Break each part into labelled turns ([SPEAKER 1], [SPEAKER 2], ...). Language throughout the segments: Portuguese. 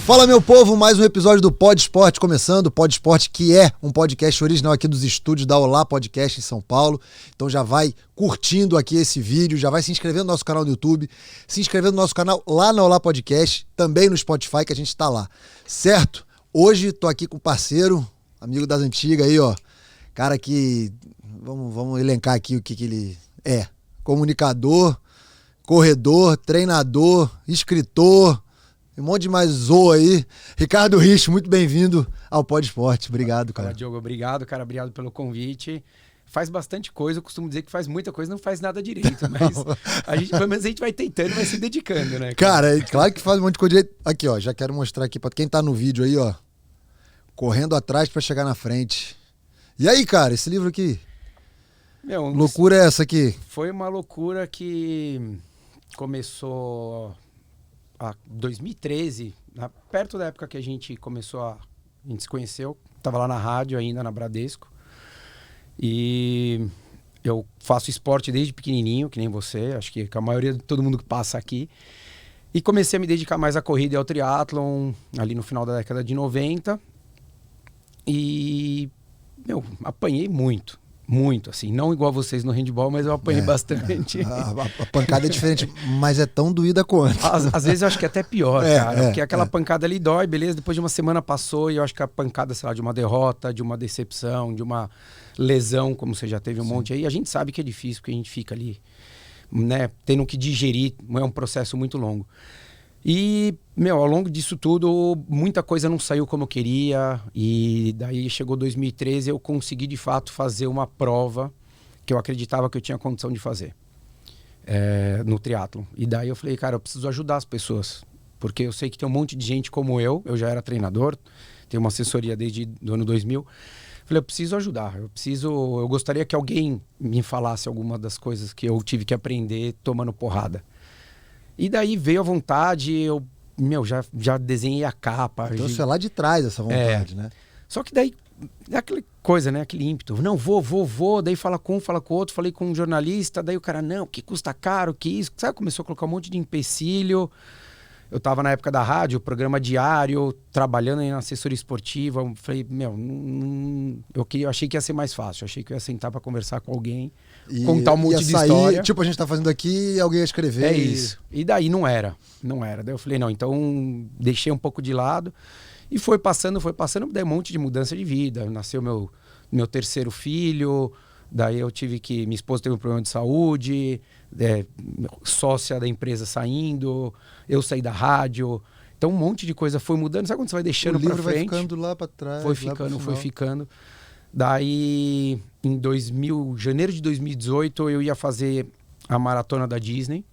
[SPEAKER 1] Fala, meu povo, mais um episódio do Pod Esporte começando. O Pod Esporte, que é um podcast original aqui dos estúdios da Olá Podcast em São Paulo. Então já vai curtindo aqui esse vídeo, já vai se inscrevendo no nosso canal do YouTube, se inscrevendo no nosso canal lá na Olá Podcast, também no Spotify, que a gente tá lá, certo? Hoje tô aqui com o parceiro, amigo das antigas aí, ó. Cara que, vamos elencar aqui o que ele é. Comunicador, corredor, treinador, escritor... Um monte de mais zoa aí. Ricardo Rich, muito bem-vindo ao Pod Esporte. Obrigado, cara.
[SPEAKER 2] Fala, Diogo. Obrigado, cara. Obrigado pelo convite. Faz bastante coisa. Eu costumo dizer que faz muita coisa, não faz nada direito. Mas pelo menos a gente vai tentando, vai se dedicando, né?
[SPEAKER 1] Cara, claro que faz um monte de coisa direito. Aqui, ó. Já quero mostrar aqui pra quem tá no vídeo aí, ó. Correndo atrás pra chegar na frente. E aí, cara, esse livro aqui?
[SPEAKER 2] Meu,
[SPEAKER 1] loucura é essa aqui?
[SPEAKER 2] Foi uma loucura que começou... Em 2013, perto da época que a gente se conheceu, estava lá na rádio ainda, na Bradesco, e eu faço esporte desde pequenininho, que nem você, acho que a maioria de todo mundo que passa aqui, e comecei a me dedicar mais à corrida e ao triatlon, ali no final da década de 90, e, apanhei muito, assim, não igual vocês no handball, mas eu apanhei bastante.
[SPEAKER 1] A pancada é diferente, mas é tão doída quanto.
[SPEAKER 2] Às vezes eu acho que é até pior, cara, porque aquela pancada ali dói, beleza, depois de uma semana passou e eu acho que a pancada, sei lá, de uma derrota, de uma decepção, de uma lesão, como você já teve um monte aí, a gente sabe que é difícil, porque a gente fica ali, né, tendo que digerir, é um processo muito longo. E, ao longo disso tudo, muita coisa não saiu como eu queria. E daí chegou 2013, eu consegui de fato fazer uma prova que eu acreditava que eu tinha condição de fazer no triatlon. E daí eu falei, cara, eu preciso ajudar as pessoas. Porque eu sei que tem um monte de gente como eu já era treinador, tenho uma assessoria desde o ano 2000. Falei, eu preciso ajudar, eu gostaria que alguém me falasse alguma das coisas que eu tive que aprender tomando porrada. E daí veio a vontade, eu já desenhei a capa.
[SPEAKER 1] Então isso é lá de trás, essa vontade, né?
[SPEAKER 2] Só que daí, é aquela coisa, né? Aquele ímpeto. Não, vou. Daí fala com um, fala com o outro. Falei com um jornalista, daí o cara, não, que custa caro, que isso. Sabe, começou a colocar um monte de empecilho. Eu tava na época da rádio, programa diário, trabalhando aí na assessoria esportiva. Eu falei, eu achei que ia ser mais fácil. Eu achei que eu ia sentar pra conversar com alguém, contar um monte de história.
[SPEAKER 1] Tipo, a gente tá fazendo aqui e alguém ia escrever.
[SPEAKER 2] É isso. E daí não era. Daí eu falei, não, então deixei um pouco de lado. E foi passando, daí um monte de mudança de vida. Nasceu meu terceiro filho, daí eu tive que... Minha esposa teve um problema de saúde, sócia da empresa saindo, eu saí da rádio. Então um monte de coisa foi mudando. Sabe quando você vai deixando pra frente?
[SPEAKER 1] O livro vai ficando lá pra trás.
[SPEAKER 2] Foi ficando. Daí, em janeiro de 2018, eu ia fazer a maratona da Disney,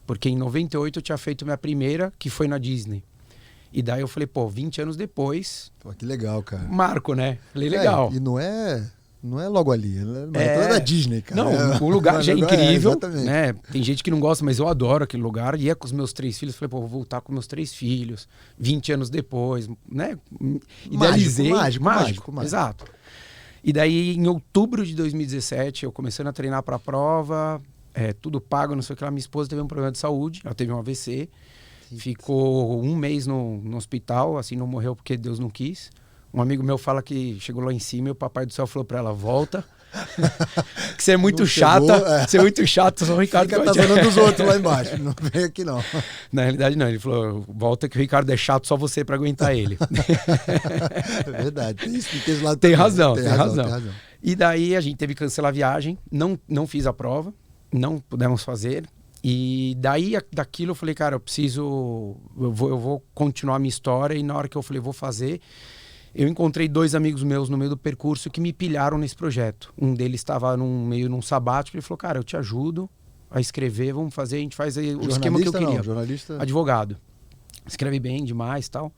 [SPEAKER 2] porque em 98 eu tinha feito minha primeira, que foi na Disney. E daí eu falei, 20 anos depois...
[SPEAKER 1] Pô, que legal, cara.
[SPEAKER 2] Marco, né? Falei, legal.
[SPEAKER 1] E não é logo ali, é maratona da Disney, cara.
[SPEAKER 2] Não, o lugar já é incrível,
[SPEAKER 1] exatamente.
[SPEAKER 2] Né? Tem gente que não gosta, mas eu adoro aquele lugar. Ia com os meus 3 filhos, falei, vou voltar com meus 3 filhos, 20 anos depois, né? Idealizei. Mágico. Exato. E daí, em outubro de 2017, eu começando a treinar para a prova, tudo pago, não sei o que lá. Minha esposa teve um problema de saúde, ela teve um AVC, ficou 1 mês no hospital, assim, não morreu porque Deus não quis. Um amigo meu fala que chegou lá em cima e o papai do céu falou para ela, volta, que você é muito chata, você é muito chato, só o Ricardo
[SPEAKER 1] fica atazanando dos outros lá embaixo, não vem aqui não.
[SPEAKER 2] Na realidade não, ele falou, volta que o Ricardo é chato, só você para aguentar ele.
[SPEAKER 1] É verdade, tem isso, tem esse lado
[SPEAKER 2] tem
[SPEAKER 1] também.
[SPEAKER 2] Razão. E daí a gente teve que cancelar a viagem, não fiz a prova, não pudemos fazer. E daí, daquilo eu falei, cara, eu vou continuar a minha história. E na hora que eu falei, vou fazer, eu encontrei 2 amigos meus no meio do percurso que me pilharam nesse projeto. Um deles estava num sabático, ele falou, cara, eu te ajudo a escrever, vamos fazer, a gente faz aí o esquema que eu queria.
[SPEAKER 1] Jornalista?
[SPEAKER 2] Advogado. Escreve bem demais e tal.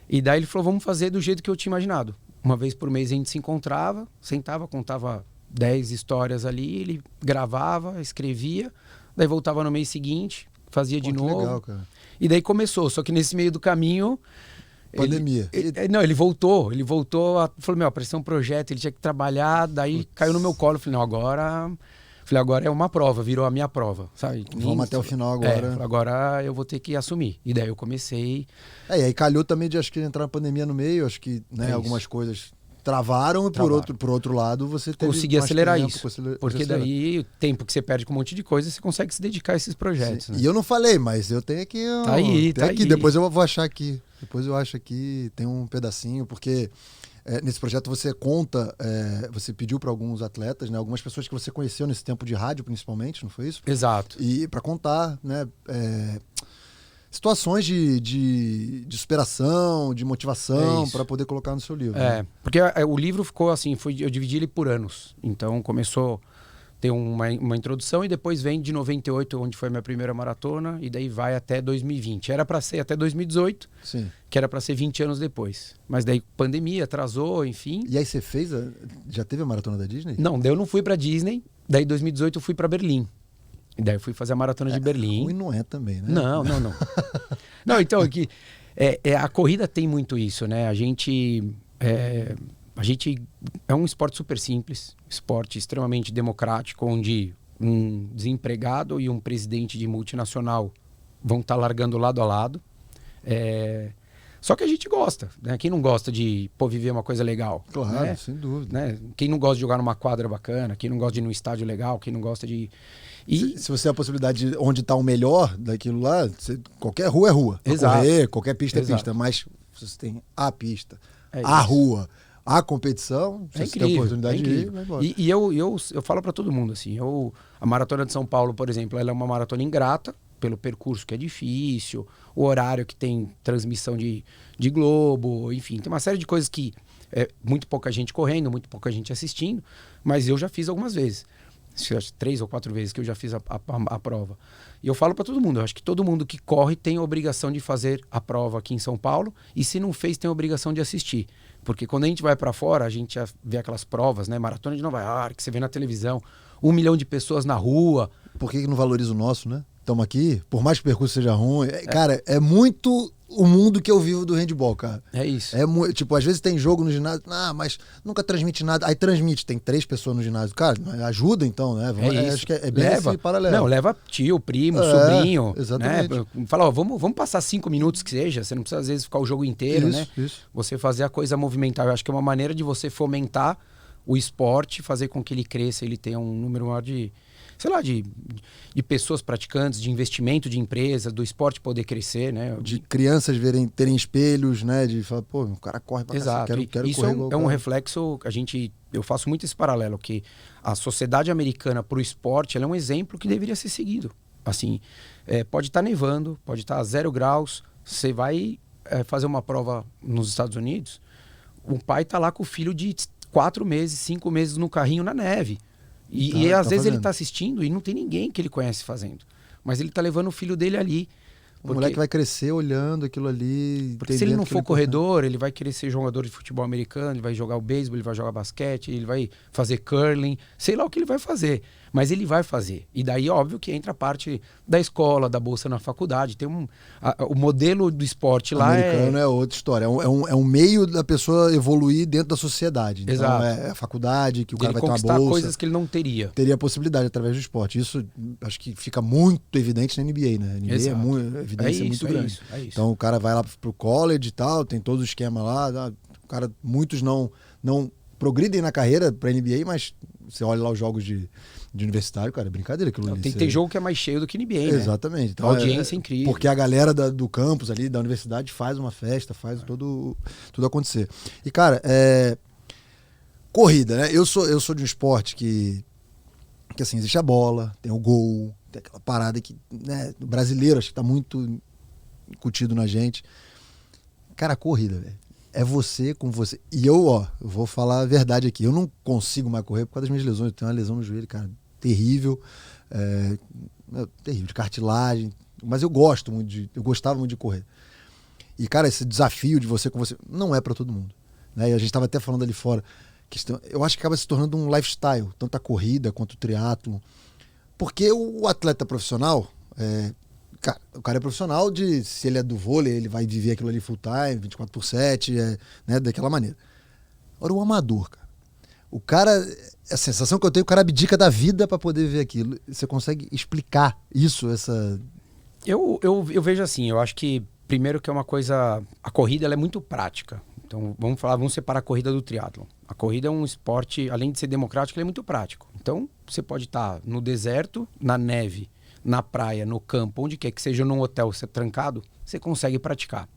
[SPEAKER 2] E daí ele falou, vamos fazer do jeito que eu tinha imaginado. Uma vez por mês a gente se encontrava, sentava, contava 10 histórias ali, ele gravava, escrevia, daí voltava no mês seguinte, fazia de novo.
[SPEAKER 1] Legal, cara.
[SPEAKER 2] E daí começou, só que nesse meio do caminho...
[SPEAKER 1] Pandemia.
[SPEAKER 2] Ele voltou, falou, apareceu um projeto, ele tinha que trabalhar, daí caiu no meu colo, falei, não, agora Falei, agora é uma prova, virou a minha prova, sabe?
[SPEAKER 1] Vamos até o final agora.
[SPEAKER 2] Agora eu vou ter que assumir. E daí eu comecei...
[SPEAKER 1] E aí calhou também de, acho que, entrar na pandemia no meio, acho que, né, algumas coisas travaram e por outro lado você teve
[SPEAKER 2] consegui acelerar
[SPEAKER 1] tempo,
[SPEAKER 2] isso. Porque daí o tempo que você perde com um monte de coisa, você consegue se dedicar a esses projetos. Né?
[SPEAKER 1] E eu não falei, mas eu tenho aqui...
[SPEAKER 2] Tá aí.
[SPEAKER 1] Depois eu vou achar aqui. Depois eu acho aqui, tem um pedacinho, porque... nesse projeto você conta, você pediu para alguns atletas, né, algumas pessoas que você conheceu nesse tempo de rádio, principalmente, não foi isso?
[SPEAKER 2] Exato.
[SPEAKER 1] E para contar, né, situações de superação, de motivação, para poder colocar no seu livro. Né?
[SPEAKER 2] Porque o livro ficou assim, eu dividi ele por anos. Então começou a ter uma introdução e depois vem de 98, onde foi a minha primeira maratona, e daí vai até 2020. Era para ser até 2018,
[SPEAKER 1] Sim.
[SPEAKER 2] Que era para ser 20 anos depois. Mas daí pandemia, atrasou, enfim.
[SPEAKER 1] E aí você fez, já teve a maratona da Disney?
[SPEAKER 2] Não, daí eu não fui para Disney, daí em 2018 eu fui para Berlim. E daí eu fui fazer a maratona de Berlim.
[SPEAKER 1] Ruim não é também, né?
[SPEAKER 2] Não. Não, então aqui, a corrida tem muito isso, né? A gente é um esporte super simples, esporte extremamente democrático, onde um desempregado e um presidente de multinacional vão estar largando lado a lado. Só que a gente gosta, né? Quem não gosta de viver uma coisa legal?
[SPEAKER 1] Claro,
[SPEAKER 2] né?
[SPEAKER 1] sem dúvida.
[SPEAKER 2] Né? Quem não gosta de jogar numa quadra bacana, quem não gosta de ir num estádio legal, quem não gosta de...
[SPEAKER 1] Se você tem a possibilidade de onde está o melhor daquilo lá, qualquer rua é rua.
[SPEAKER 2] Exato.
[SPEAKER 1] Correr, qualquer pista
[SPEAKER 2] Exato.
[SPEAKER 1] é pista. Mas se você tem a pista, a rua, a competição, se você tem a oportunidade de ir, vai embora.
[SPEAKER 2] E eu falo para todo mundo assim, a Maratona de São Paulo, por exemplo, ela é uma maratona ingrata, pelo percurso que é difícil, o horário que tem transmissão de Globo, enfim, tem uma série de coisas que muito pouca gente correndo, muito pouca gente assistindo, mas eu já fiz algumas vezes. 3 ou 4 vezes que eu já fiz a prova. E eu falo para todo mundo, eu acho que todo mundo que corre tem a obrigação de fazer a prova aqui em São Paulo, e se não fez, tem a obrigação de assistir. Porque quando a gente vai para fora, a gente já vê aquelas provas, né? Maratona de Nova York, que você vê na televisão, 1 milhão de pessoas na rua.
[SPEAKER 1] Por que não valoriza o nosso, né? Estamos aqui, por mais que o percurso seja ruim. Cara, é muito o mundo que eu vivo do handball, cara.
[SPEAKER 2] É isso.
[SPEAKER 1] Tipo, às vezes tem jogo no ginásio, mas nunca transmite nada. Aí transmite, tem 3 pessoas no ginásio. Cara, ajuda então, né? Acho que é bem esse paralelo.
[SPEAKER 2] Não, leva tio, primo, sobrinho.
[SPEAKER 1] Exatamente.
[SPEAKER 2] Né? Fala, vamos passar 5 minutos que seja. Você não precisa, às vezes, ficar o jogo inteiro, né?
[SPEAKER 1] Isso.
[SPEAKER 2] Você fazer a coisa movimentar. Eu acho que é uma maneira de você fomentar o esporte, fazer com que ele cresça, ele tenha um número maior de pessoas praticantes, de investimento de empresas, do esporte poder crescer, né?
[SPEAKER 1] De crianças terem espelhos, né? De falar, pô, o cara corre pra
[SPEAKER 2] Exato.
[SPEAKER 1] cacete, quero
[SPEAKER 2] Isso
[SPEAKER 1] correr
[SPEAKER 2] é um reflexo, eu faço muito esse paralelo, que a sociedade americana pro esporte, ela é um exemplo que deveria ser seguido. Assim, pode estar nevando, pode estar a 0 graus, você vai fazer uma prova nos Estados Unidos, o pai tá lá com o filho de 4 meses, 5 meses no carrinho na neve. E às vezes ele tá assistindo e não tem ninguém que ele conhece fazendo. Mas ele tá levando o filho dele ali.
[SPEAKER 1] O moleque vai crescer olhando aquilo ali.
[SPEAKER 2] Porque se ele não for corredor, ele vai querer ser jogador de futebol americano, ele vai jogar o beisebol, ele vai jogar basquete, ele vai fazer curling, sei lá o que ele vai fazer. Mas ele vai fazer. E daí, óbvio, que entra a parte da escola, da bolsa na faculdade. Tem o modelo do esporte lá
[SPEAKER 1] americano é outra história. É um meio da pessoa evoluir dentro da sociedade. Então,
[SPEAKER 2] exato.
[SPEAKER 1] É a faculdade, que o cara vai ter uma
[SPEAKER 2] conquistar
[SPEAKER 1] bolsa.
[SPEAKER 2] Coisas que ele não teria.
[SPEAKER 1] Teria a possibilidade através do esporte. Isso acho que fica muito evidente na NBA, né? A NBA a evidência é muito grande.
[SPEAKER 2] É isso.
[SPEAKER 1] Então o cara vai lá pro college e tal, tem todo o esquema lá. Muitos não progridem na carreira pra NBA, mas você olha lá os jogos de universitário, cara, é brincadeira aquilo ali.
[SPEAKER 2] Tem jogo que é mais cheio do que NBA, né?
[SPEAKER 1] Exatamente. Então,
[SPEAKER 2] a audiência é incrível.
[SPEAKER 1] Porque a galera do campus ali, da universidade, faz uma festa, faz tudo acontecer. E, cara, corrida, né? Eu sou de um esporte que assim, existe a bola, tem o gol, tem aquela parada que, né, o brasileiro acho que tá muito incutido na gente. Cara, a corrida, velho. É você com você. E eu vou falar a verdade aqui. Eu não consigo mais correr por causa das minhas lesões. Eu tenho uma lesão no joelho, cara, terrível. Terrível, de cartilagem. Mas eu gostava muito de correr. E, cara, esse desafio de você com você não é pra todo mundo. Né? E a gente tava até falando ali fora. Eu acho que acaba se tornando um lifestyle. Tanto a corrida quanto o triatlo. Porque o atleta profissional... o cara é profissional se ele é do vôlei, ele vai viver aquilo ali full time, 24/7, né, daquela maneira. Agora o amador, cara. o cara, a sensação que eu tenho, o cara abdica da vida para poder ver aquilo. Você consegue explicar isso, essa...
[SPEAKER 2] Eu vejo assim, eu acho que primeiro que é uma coisa, a corrida ela é muito prática. Então vamos separar a corrida do triatlon. A corrida é um esporte, além de ser democrático, ele é muito prático. Então você pode estar no deserto, na neve, na praia, no campo, onde quer que seja, num hotel, você trancado, você consegue praticar.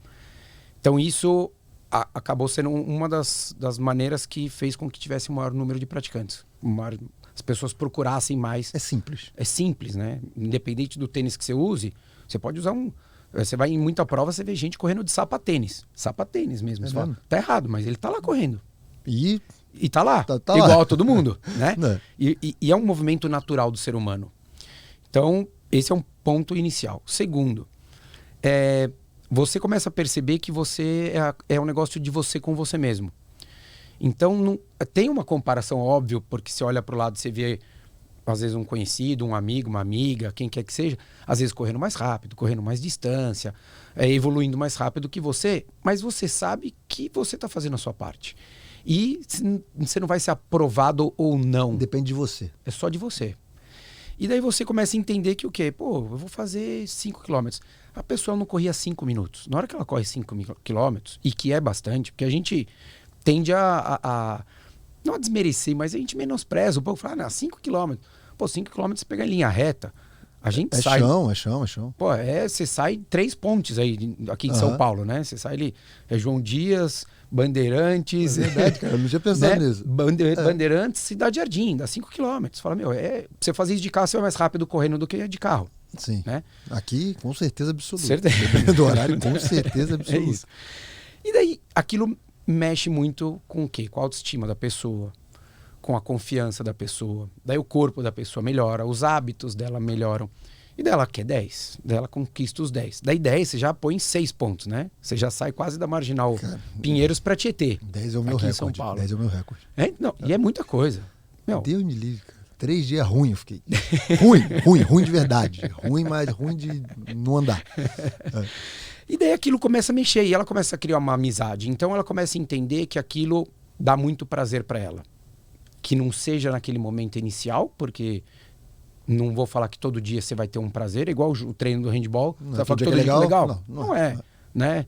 [SPEAKER 2] Então isso acabou sendo uma das maneiras que fez com que tivesse um maior número de praticantes. As pessoas procurassem mais.
[SPEAKER 1] É simples.
[SPEAKER 2] É simples, né? Independente do tênis que você use, você pode usar Você vai em muita prova, você vê gente correndo de sapatênis. Sapatênis mesmo. Você fala, tá errado, mas ele tá lá correndo. E tá lá. Tá igual
[SPEAKER 1] lá.
[SPEAKER 2] A todo mundo, né? E é um movimento natural do ser humano. Então, esse é um ponto inicial. Segundo, você começa a perceber que você é um negócio de você com você mesmo. Então, tem uma comparação óbvia, porque você olha para o lado, você vê, às vezes, um conhecido, um amigo, uma amiga, quem quer que seja, às vezes correndo mais rápido, correndo mais distância, evoluindo mais rápido que você, mas você sabe que você está fazendo a sua parte. E você não vai ser aprovado ou não.
[SPEAKER 1] Depende de você.
[SPEAKER 2] É só de você. E daí você começa a entender que o quê? Pô, eu vou fazer 5 quilômetros. A pessoa não corria 5 minutos. Na hora que ela corre 5 quilômetros, e que é bastante, porque a gente tende não a desmerecer, mas a gente menospreza. O povo fala, 5 quilômetros. Pô, 5 quilômetros você pega em linha reta. A gente sai...
[SPEAKER 1] É chão.
[SPEAKER 2] Pô, você sai 3 pontes aí, aqui em São Paulo, né? Você sai ali, João Dias, Bandeirantes...
[SPEAKER 1] É verdade, cara, eu não tinha pensado
[SPEAKER 2] né?
[SPEAKER 1] nisso.
[SPEAKER 2] Bandeirantes, Cidade Jardim, dá 5 quilômetros. Fala, pra você fazer isso de carro, você vai mais rápido correndo do que de carro.
[SPEAKER 1] Sim.
[SPEAKER 2] Né?
[SPEAKER 1] Aqui, com certeza absoluta.
[SPEAKER 2] Certeza.
[SPEAKER 1] Do horário, com certeza absoluta.
[SPEAKER 2] É isso. E daí, aquilo mexe muito com o quê? Com a autoestima da pessoa, com a confiança da pessoa. Daí o corpo da pessoa melhora, os hábitos dela melhoram. E daí ela quer 10. Daí ela conquista os 10. Daí 10 você já põe 6 pontos, né? Você já sai quase da marginal Pinheiros para Tietê.
[SPEAKER 1] 10 é o meu recorde.
[SPEAKER 2] São Paulo.
[SPEAKER 1] 10 é o meu recorde.
[SPEAKER 2] E é muita coisa.
[SPEAKER 1] Deus me livre, cara. 3 dias ruim eu fiquei. Ruim de verdade. Ruim, mas ruim de não andar.
[SPEAKER 2] E daí aquilo começa a mexer e ela começa a criar uma amizade. Então ela começa a entender que aquilo dá muito prazer para ela. Que não seja naquele momento inicial, porque não vou falar que todo dia você vai ter um prazer, igual o treino do handball. Você vai falar que todo dia é legal? Não é, né?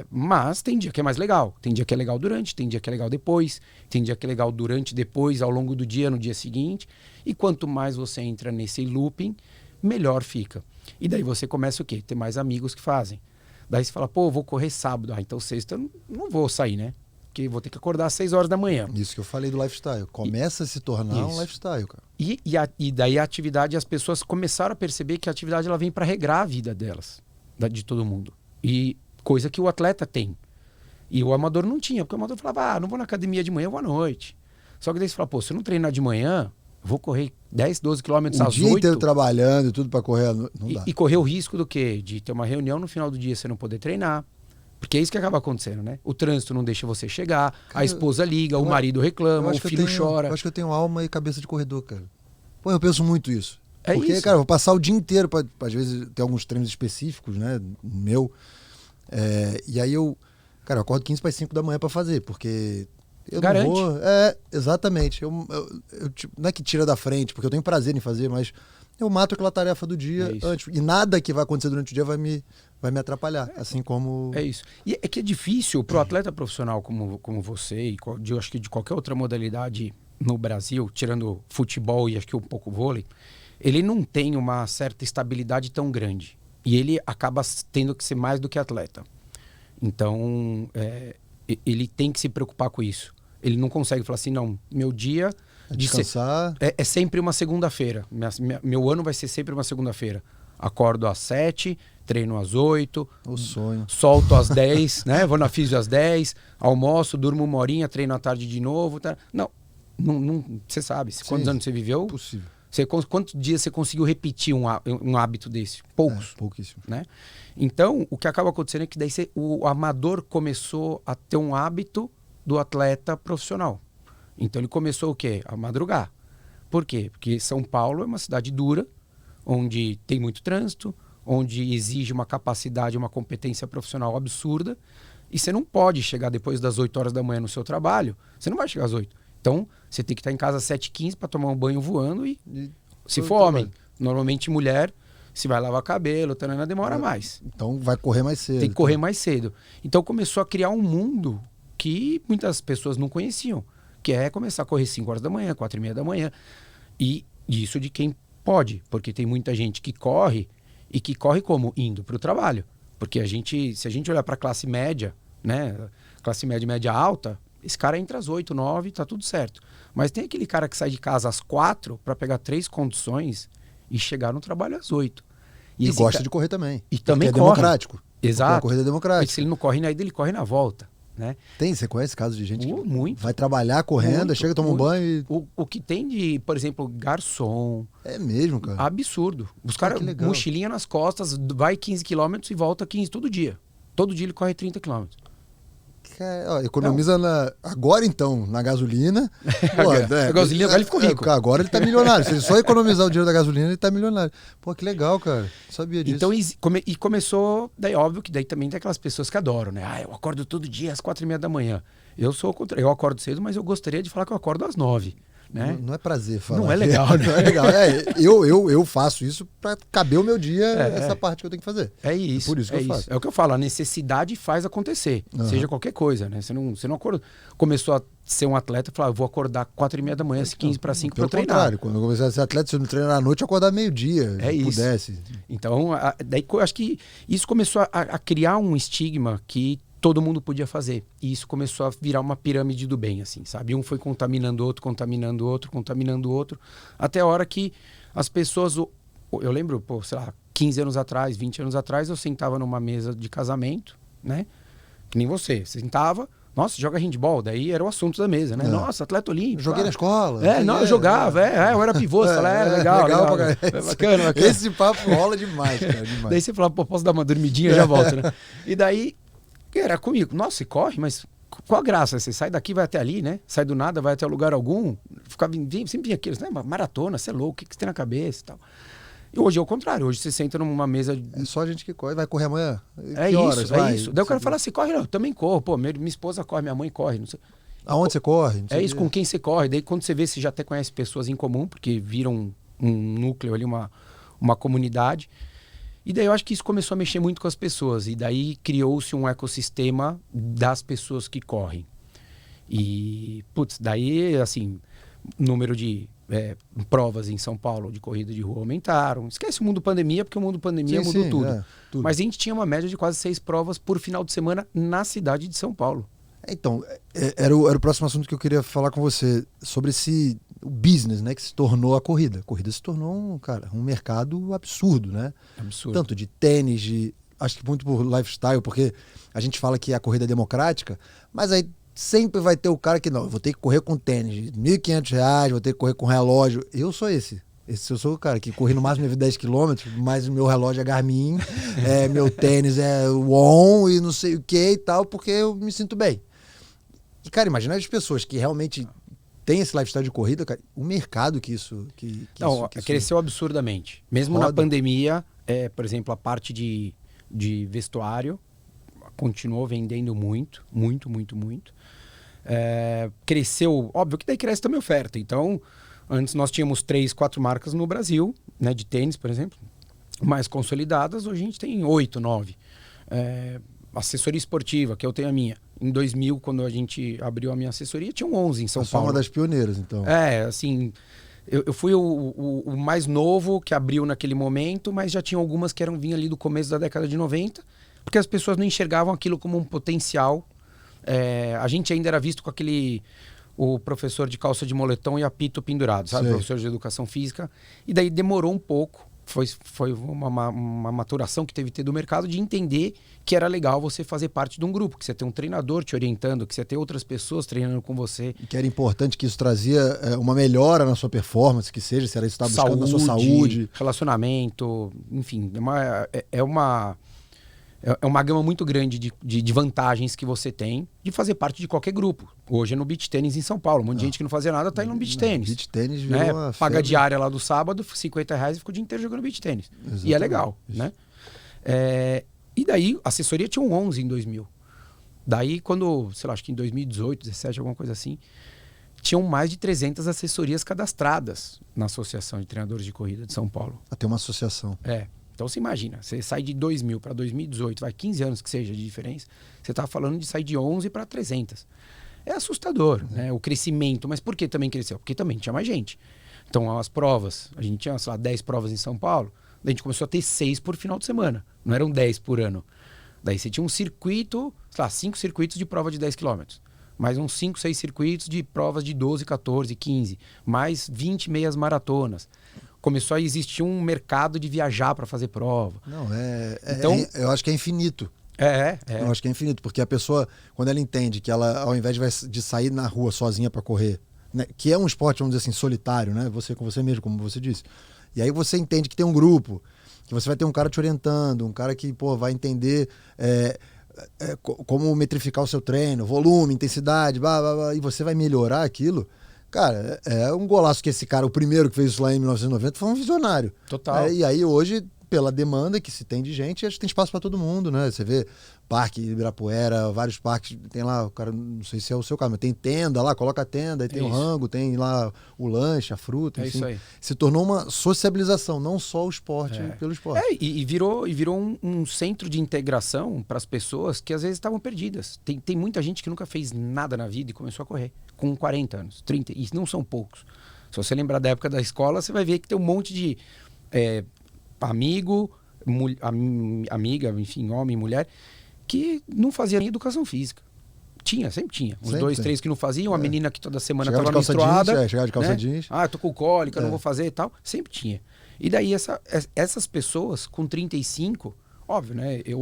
[SPEAKER 2] Mas tem dia que é mais legal. Tem dia que é legal durante, tem dia que é legal depois, tem dia que é legal durante, depois, ao longo do dia, no dia seguinte. E quanto mais você entra nesse looping, melhor fica. E daí você começa o quê? Ter mais amigos que fazem. Daí você fala, pô, vou correr sábado. Então sexta eu não vou sair, né? Porque vou ter que acordar às 6 horas da manhã.
[SPEAKER 1] Isso que eu falei do lifestyle. Começa a se tornar um lifestyle, cara.
[SPEAKER 2] E daí a atividade, as pessoas começaram a perceber que a atividade ela vem para regrar a vida delas, de todo mundo. E coisa que o atleta tem. E o amador não tinha, porque o amador falava, não vou na academia de manhã, eu vou à noite. Só que daí você fala, pô, se eu não treinar de manhã, eu vou correr 10, 12 quilômetros às 8.
[SPEAKER 1] O dia inteiro trabalhando e tudo para correr, não dá.
[SPEAKER 2] E correr o risco do quê? De ter uma reunião no final do dia você não poder treinar. Porque é isso que acaba acontecendo, né? O trânsito não deixa você chegar, cara, a esposa liga, o marido reclama, o filho chora.
[SPEAKER 1] Eu acho que eu tenho alma e cabeça de corredor, cara. Pô, eu penso muito isso. Porque,
[SPEAKER 2] isso.
[SPEAKER 1] Cara, eu vou passar o dia inteiro, às vezes tem alguns treinos específicos, né? Meu. E aí eu acordo 15 para as 5 da manhã para fazer, porque eu
[SPEAKER 2] garante.
[SPEAKER 1] Não vou... exatamente. Eu, não é que tira da frente, porque eu tenho prazer em fazer, mas eu mato aquela tarefa do dia antes. E nada que vai acontecer durante o dia vai me atrapalhar, assim como...
[SPEAKER 2] É isso. E é que é difícil para o atleta profissional como você, e eu acho que de qualquer outra modalidade no Brasil, tirando futebol e acho que um pouco vôlei, ele não tem uma certa estabilidade tão grande. E ele acaba tendo que ser mais do que atleta. Então, ele tem que se preocupar com isso. Ele não consegue falar assim, não, meu dia...
[SPEAKER 1] Descansar...
[SPEAKER 2] É sempre uma segunda-feira. Meu ano vai ser sempre uma segunda-feira. Acordo às 7, treino às 8.
[SPEAKER 1] O sonho.
[SPEAKER 2] Solto às 10, né? Vou na físio às 10, almoço, durmo uma horinha, treino à tarde de novo. Tá? Não, você sabe. Quantos anos você viveu?
[SPEAKER 1] Possível.
[SPEAKER 2] Quantos dias você conseguiu repetir um hábito desse? Poucos.
[SPEAKER 1] Pouquíssimo.
[SPEAKER 2] Né? Então, o que acaba acontecendo é que daí o amador começou a ter um hábito do atleta profissional. Então ele começou o quê? A madrugar. Por quê? Porque São Paulo é uma cidade dura, onde tem muito trânsito, onde exige uma capacidade, uma competência profissional absurda, e você não pode chegar depois das 8 horas da manhã no seu trabalho, você não vai chegar às 8. Então, você tem que estar em casa às 7h15 para tomar um banho voando e se for homem, normalmente mulher, se vai lavar cabelo, demora mais.
[SPEAKER 1] Então vai correr mais cedo.
[SPEAKER 2] Tem que correr mais cedo. Então começou a criar um mundo que muitas pessoas não conheciam, que é começar a correr 5 horas da manhã, 4h30 da manhã. E isso de quem pode, porque tem muita gente que corre e que corre como? Indo para o trabalho. Porque se a gente olhar para a classe média, né? Classe média, média alta, esse cara entra às 8, 9, tá tudo certo. Mas tem aquele cara que sai de casa às 4 para pegar 3 conduções e chegar no trabalho às 8.
[SPEAKER 1] E gosta de correr também.
[SPEAKER 2] E também
[SPEAKER 1] corre. Democrático.
[SPEAKER 2] Exato.
[SPEAKER 1] A corrida é democrática.
[SPEAKER 2] Se ele não corre na ida, ele corre na volta. Né?
[SPEAKER 1] Você conhece casos de gente que
[SPEAKER 2] muito.
[SPEAKER 1] vai trabalhar correndo, chega, toma um banho e...
[SPEAKER 2] O que tem de, por exemplo, garçom...
[SPEAKER 1] É mesmo, cara?
[SPEAKER 2] Absurdo. Os caras, mochilinha nas costas, vai 15 km e volta 15 todo dia. Todo dia ele corre 30 km.
[SPEAKER 1] Economiza agora então, na gasolina.
[SPEAKER 2] A gasolina agora ele ficou rico.
[SPEAKER 1] Agora ele tá milionário. Se ele só economizar o dinheiro da gasolina, ele tá milionário. Pô, que legal, cara. Não sabia disso.
[SPEAKER 2] Então, e começou, daí óbvio que daí também tem aquelas pessoas que adoram, né? Eu acordo todo dia às 4h30 da manhã. Eu sou o contrário. Eu acordo cedo, mas eu gostaria de falar que eu acordo às 9. Né?
[SPEAKER 1] Não é prazer falar.
[SPEAKER 2] Não é legal, né?
[SPEAKER 1] Não é legal. Eu faço isso para caber o meu dia, essa parte que eu tenho que fazer.
[SPEAKER 2] É isso.
[SPEAKER 1] Por isso que eu faço.
[SPEAKER 2] É o que eu falo, a necessidade faz acontecer. Seja qualquer coisa, né? Você não acorda. Começou a ser um atleta e falar, eu vou acordar 4h30 da manhã, 15 para 5 para treinar.
[SPEAKER 1] Contrário, quando eu comecei a ser atleta, se eu não treinar à noite, eu acordar meio-dia.
[SPEAKER 2] É isso.
[SPEAKER 1] Pudesse.
[SPEAKER 2] Então, daí eu acho que isso começou a criar um estigma que todo mundo podia fazer. E isso começou a virar uma pirâmide do bem, assim, sabe? Um foi contaminando o outro, contaminando o outro, contaminando o outro, até a hora que as pessoas... Eu lembro, sei lá, 15 anos atrás, 20 anos atrás, eu sentava numa mesa de casamento, né? Que nem você. Você sentava, nossa, joga handball, daí era o assunto da mesa, né? Nossa, atleta olímpico.
[SPEAKER 1] Joguei na escola.
[SPEAKER 2] Eu jogava, eu era pivô, você fala, legal. Bacana.
[SPEAKER 1] Esse papo rola demais, cara, demais.
[SPEAKER 2] Daí você fala, posso dar uma dormidinha, já volto, né? E daí... Era comigo. Nossa, você corre, mas qual a graça? Você sai daqui, vai até ali, né? Sai do nada, vai até lugar algum. Sempre vinha aquilo, né? Maratona, você é louco, o que você tem na cabeça e tal. E hoje é o contrário. Hoje você senta numa mesa...
[SPEAKER 1] É só a gente que corre. Vai correr amanhã?
[SPEAKER 2] É isso. Daí o cara fala assim, corre não, eu também corro. Pô, minha esposa corre, minha mãe corre. Não sei.
[SPEAKER 1] Aonde você corre?
[SPEAKER 2] É isso, com quem você corre. Daí quando você vê, você já até conhece pessoas em comum, porque viram um núcleo ali, uma comunidade. E daí eu acho que isso começou a mexer muito com as pessoas. E daí criou-se um ecossistema das pessoas que correm. E, daí, assim, número de provas em São Paulo de corrida de rua aumentaram. Esquece o mundo pandemia, porque o mundo pandemia mudou tudo. Tudo. Mas a gente tinha uma média de quase 6 provas por final de semana na cidade de São Paulo.
[SPEAKER 1] Então, era o próximo assunto que eu queria falar com você. Sobre o business, né, que se tornou a corrida. A corrida se tornou, um mercado absurdo, né?
[SPEAKER 2] Absurdo.
[SPEAKER 1] Tanto de tênis, acho que muito por lifestyle, porque a gente fala que a corrida é democrática, mas aí sempre vai ter o cara que, não, eu vou ter que correr com tênis, R$1.500, vou ter que correr com relógio. Eu sou esse. Eu sou o cara que corri no máximo 10 km, mas o meu relógio é Garmin, meu tênis é ON e não sei o que e tal, porque eu me sinto bem. E, cara, imagina as pessoas que realmente têm esse lifestyle de corrida, cara, o mercado que isso...
[SPEAKER 2] cresceu absurdamente. Mesmo na pandemia, por exemplo, a parte de vestuário continuou vendendo muito. Cresceu, óbvio que daí cresce também a oferta. Então, antes nós tínhamos 3, 4 marcas no Brasil, né, de tênis, por exemplo, mais consolidadas. Hoje a gente tem 8, 9. Assessoria esportiva, que eu tenho a minha. Em 2000, quando a gente abriu a minha assessoria, tinham 11 em São Paulo.
[SPEAKER 1] Uma das pioneiras, então.
[SPEAKER 2] Assim, eu fui o mais novo que abriu naquele momento, mas já tinha algumas que vinham ali do começo da década de 90, porque as pessoas não enxergavam aquilo como um potencial. A gente ainda era visto com o professor de calça de moletom e apito pendurado, sabe? O professor de educação física. E daí demorou um pouco. Foi uma maturação que teve que ter do mercado de entender que era legal você fazer parte de um grupo, que você ter um treinador te orientando, que você ter outras pessoas treinando com você.
[SPEAKER 1] E que era importante, que isso trazia uma melhora na sua performance, que seja, se era isso que estava buscando na sua saúde.
[SPEAKER 2] Relacionamento, enfim, é uma gama muito grande de vantagens que você tem de fazer parte de qualquer grupo. Hoje é no beach tênis em São Paulo. Um monte de gente que não fazia nada tá indo no beach tênis.
[SPEAKER 1] Beach tênis virou uma
[SPEAKER 2] paga a diária lá do sábado, R$50 e fica o dia inteiro jogando beach tênis. Exatamente. E é legal, né? E daí, a assessoria tinha 11 em 2000. Daí, quando, sei lá, acho que em 2018, 2017, alguma coisa assim, tinham mais de 300 assessorias cadastradas na Associação de Treinadores de Corrida de São Paulo.
[SPEAKER 1] Até uma associação.
[SPEAKER 2] Então você imagina, você sai de 2000 para 2018, vai 15 anos que seja de diferença, você está falando de sair de 11 para 300. É assustador, né? O crescimento. Mas por que também cresceu? Porque também tinha mais gente. Então as provas, a gente tinha, sei lá, 10 provas em São Paulo, daí a gente começou a ter 6 por final de semana. Não eram 10 por ano. Daí você tinha um circuito, sei lá, 5 circuitos de prova de 10 quilômetros. Mais uns 5, 6 circuitos de provas de 12, 14, 15. Mais 20 meias maratonas. Começou a existir um mercado de viajar para fazer prova.
[SPEAKER 1] Não, então, eu acho que é infinito. Eu acho que é infinito, porque a pessoa, quando ela entende que ela, ao invés de sair na rua sozinha para correr, né, que é um esporte, vamos dizer assim, solitário, né? Você com você mesmo, como você disse. E aí você entende que tem um grupo, que você vai ter um cara te orientando, um cara que, pô, vai entender como metrificar o seu treino, volume, intensidade, blá, blá, blá, e você vai melhorar aquilo. Cara, é um golaço que esse cara, o primeiro que fez isso lá em 1990, foi um visionário.
[SPEAKER 2] Total.
[SPEAKER 1] E aí hoje, pela demanda que se tem de gente, acho que tem espaço para todo mundo, né? Você vê Parque Ibirapuera, vários parques, tem lá, o cara, não sei se é o seu caso, mas tem tenda lá, coloca a tenda, aí tem o rango, tem lá o lanche, a fruta, enfim.
[SPEAKER 2] Isso aí.
[SPEAKER 1] Se tornou uma sociabilização, não só o esporte pelo esporte.
[SPEAKER 2] E virou um centro de integração para as pessoas que às vezes estavam perdidas. Tem muita gente que nunca fez nada na vida e começou a correr com 40 anos, 30, e não são poucos. Se você lembrar da época da escola, você vai ver que tem um monte de amigo, amiga, enfim, homem, mulher, que não fazia nem educação física. Sempre tinha. Uns 2, 3 que não faziam, a menina que toda semana estava menstruada.
[SPEAKER 1] Chegava de calça jeans.
[SPEAKER 2] Ah, tô com cólica, não vou fazer e tal. Sempre tinha. E daí essas pessoas com 35, óbvio, né? Eu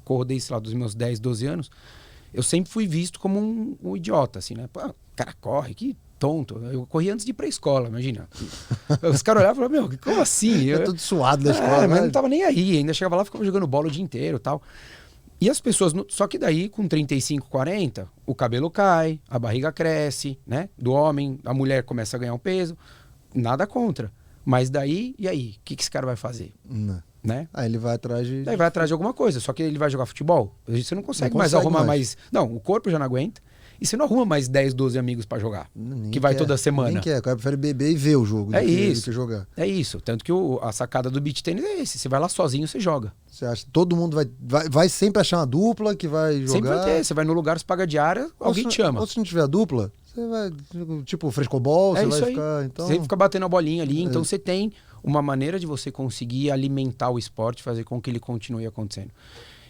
[SPEAKER 2] corro desde lá dos meus 10, 12 anos, eu sempre fui visto como um idiota, assim, né? Pô, o cara corre, que tonto. Eu corri antes de ir pra escola, imagina. Os caras olhavam e falavam, meu, como assim?
[SPEAKER 1] Eu tudo suado da escola.
[SPEAKER 2] Mas não tava nem aí, ainda chegava lá e ficava jogando bola o dia inteiro e tal. E as pessoas, só que daí, com 35, 40, o cabelo cai, a barriga cresce, né? Do homem, a mulher começa a ganhar um peso, nada contra. Mas daí, e aí? O que esse cara vai fazer?
[SPEAKER 1] Não.
[SPEAKER 2] Né?
[SPEAKER 1] Aí ele vai atrás de...
[SPEAKER 2] Daí vai atrás de alguma coisa, só que ele vai jogar futebol. Você não consegue mais arrumar mais... Não, o corpo já não aguenta. E você não arruma mais 10, 12 amigos pra jogar. Que vai toda semana.
[SPEAKER 1] Nem quer, o cara prefere beber e ver o jogo do que jogar.
[SPEAKER 2] É isso. Tanto que a sacada do beach tennis é esse. Você vai lá sozinho, você joga.
[SPEAKER 1] Você acha que todo mundo vai sempre achar uma dupla que vai jogar?
[SPEAKER 2] Sempre vai ter. Você vai no lugar, você paga diária, alguém te chama.
[SPEAKER 1] Ou se não tiver dupla, você vai, tipo, frescobol, você vai ficar... Então...
[SPEAKER 2] Você fica batendo a bolinha ali. Então você tem uma maneira de você conseguir alimentar o esporte, fazer com que ele continue acontecendo.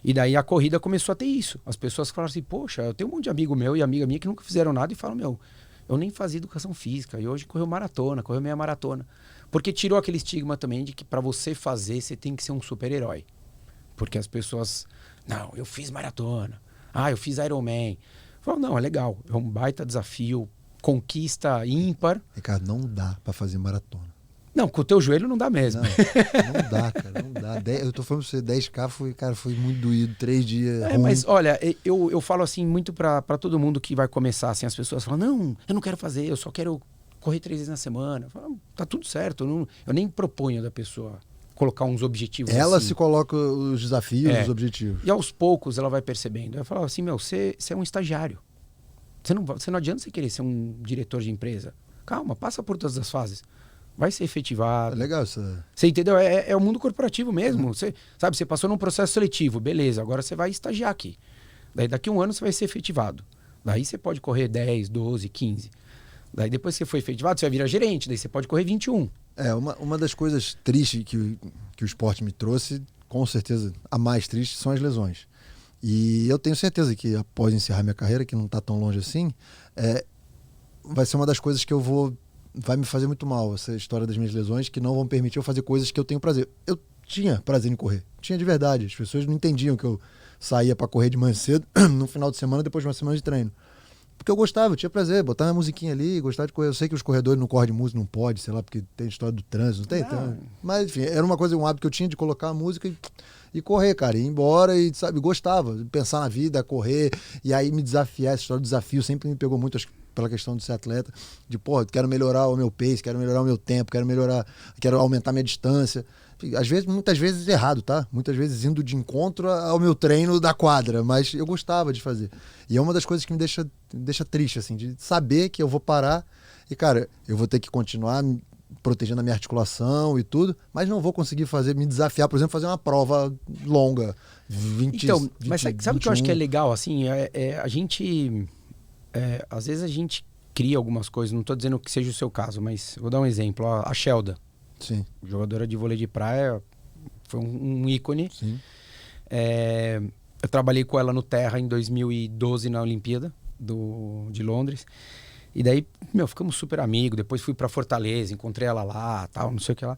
[SPEAKER 2] E daí a corrida começou a ter isso. As pessoas falaram assim, poxa, eu tenho um monte de amigo meu e amiga minha que nunca fizeram nada e falam, meu, eu nem fazia educação física e hoje correu meia maratona. Porque tirou aquele estigma também de que para você fazer, você tem que ser um super-herói. Porque as pessoas, não, eu fiz maratona, eu fiz Ironman. Falam, não, é legal, é um baita desafio, conquista ímpar.
[SPEAKER 1] Ricardo, não dá para fazer maratona.
[SPEAKER 2] Não, com o teu joelho não dá mesmo.
[SPEAKER 1] Não dá, cara, não dá. Eu tô falando pra você, 10K foi muito doído, 3 dias.
[SPEAKER 2] Mas olha, eu falo assim muito pra todo mundo que vai começar, assim, as pessoas falam, não, eu não quero fazer, eu só quero correr 3 vezes na semana. Eu falo, tá tudo certo, eu nem proponho da pessoa colocar uns objetivos.
[SPEAKER 1] Ela
[SPEAKER 2] assim.
[SPEAKER 1] Se coloca os desafios, os objetivos.
[SPEAKER 2] E aos poucos ela vai percebendo. Ela fala assim, meu, você é um estagiário. Você não adianta você querer ser um diretor de empresa. Calma, passa por todas as fases. Vai ser efetivado.
[SPEAKER 1] É legal isso.
[SPEAKER 2] Você entendeu? É o mundo corporativo mesmo. Você passou num processo seletivo, beleza, agora você vai estagiar aqui. Daí daqui a um ano você vai ser efetivado. Daí você pode correr 10, 12, 15. Daí depois que você foi efetivado, você vai virar gerente, daí você pode correr 21.
[SPEAKER 1] Uma das coisas tristes que o esporte me trouxe, com certeza a mais triste, são as lesões. E eu tenho certeza que após encerrar minha carreira, que não está tão longe assim, vai ser uma das coisas que vai me fazer muito mal, essa história das minhas lesões, que não vão permitir eu fazer coisas que eu tenho prazer. Eu tinha prazer em correr, tinha de verdade. As pessoas não entendiam que eu saía para correr de manhã cedo, no final de semana, depois de uma semana de treino. Porque eu gostava, eu tinha prazer, botar minha musiquinha ali, gostava de correr. Eu sei que os corredores não correm de música, não pode, sei lá, porque tem história do trânsito, não tem? Então, mas enfim, era uma coisa, um hábito que eu tinha de colocar a música e correr, cara, ir embora e, sabe, gostava de pensar na vida, correr, e aí me desafiar, essa história do desafio sempre me pegou muito, acho que pela questão de ser atleta, de, quero melhorar o meu pace, quero melhorar o meu tempo, quero aumentar minha distância. Às vezes, muitas vezes errado, tá? Muitas vezes indo de encontro ao meu treino da quadra, mas eu gostava de fazer. E é uma das coisas que me deixa triste, assim, de saber que eu vou parar e, cara, eu vou ter que continuar protegendo a minha articulação e tudo, mas não vou conseguir me desafiar, por exemplo, fazer uma prova longa, 20,
[SPEAKER 2] então,
[SPEAKER 1] 20,
[SPEAKER 2] mas sabe
[SPEAKER 1] 21.
[SPEAKER 2] o que eu acho que é legal, assim, a gente, às vezes a gente cria algumas coisas, não estou dizendo que seja o seu caso, mas vou dar um exemplo, a Shelda,
[SPEAKER 1] Sim.
[SPEAKER 2] Jogadora de vôlei de praia, foi um ícone.
[SPEAKER 1] Sim.
[SPEAKER 2] Eu trabalhei com ela no Terra em 2012 na Olimpíada de Londres. E daí, ficamos super amigos. Depois fui pra Fortaleza, encontrei ela lá, tal, não sei o que lá.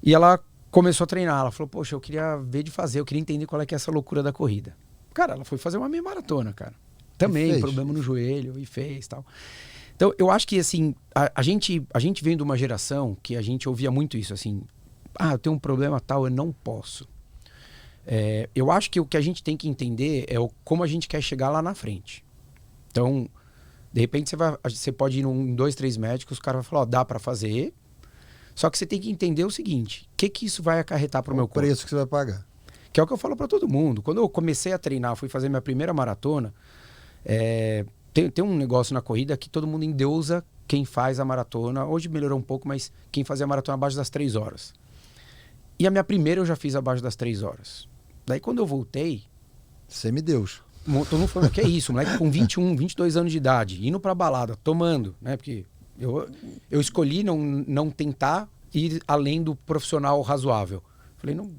[SPEAKER 2] E ela começou a treinar. Ela falou, poxa, eu queria ver de fazer, eu queria entender qual é que é essa loucura da corrida. Cara, ela foi fazer uma meia maratona, cara. Também, problema no joelho, e fez, tal. Então, eu acho que, assim, a gente vem de uma geração que a gente ouvia muito isso, assim, eu tenho um problema tal, eu não posso. Eu acho que o que a gente tem que entender é como a gente quer chegar lá na frente. Então, de repente, você pode ir em 2, 3 médicos, o cara vai falar, dá pra fazer, só que você tem que entender o seguinte, o que isso vai acarretar pro meu corpo?
[SPEAKER 1] O preço que você vai pagar.
[SPEAKER 2] Que é o que eu falo pra todo mundo. Quando eu comecei a treinar, fui fazer minha primeira maratona, tem um negócio na corrida que todo mundo endeusa quem faz a maratona. Hoje melhorou um pouco, mas quem fazia a maratona abaixo das 3 horas. E a minha primeira eu já fiz abaixo das 3 horas. Daí quando eu voltei...
[SPEAKER 1] Semideus.
[SPEAKER 2] Todo mundo falou, que é isso? Moleque com 21, 22 anos de idade, indo pra balada, tomando, né? Porque eu escolhi não tentar ir além do profissional razoável. Falei, não...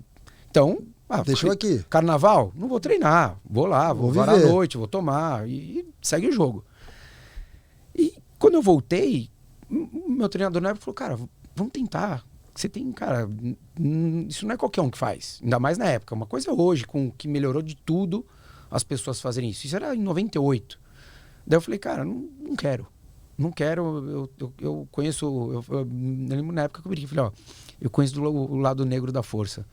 [SPEAKER 2] Então...
[SPEAKER 1] deixou aqui.
[SPEAKER 2] Carnaval? Não vou treinar. Vou lá, vou varar
[SPEAKER 1] viver.
[SPEAKER 2] a noite, vou tomar e segue o jogo. E quando eu voltei, meu treinador na época falou, cara, vamos tentar. Você tem, cara, isso não é qualquer um que faz. Ainda mais na época. Uma coisa hoje, com que melhorou de tudo, as pessoas fazerem isso. Isso era em 98. Daí eu falei, cara, não quero. Não quero, eu conheço... Eu lembro na época que eu brinquei, falei, eu conheço o lado negro da força.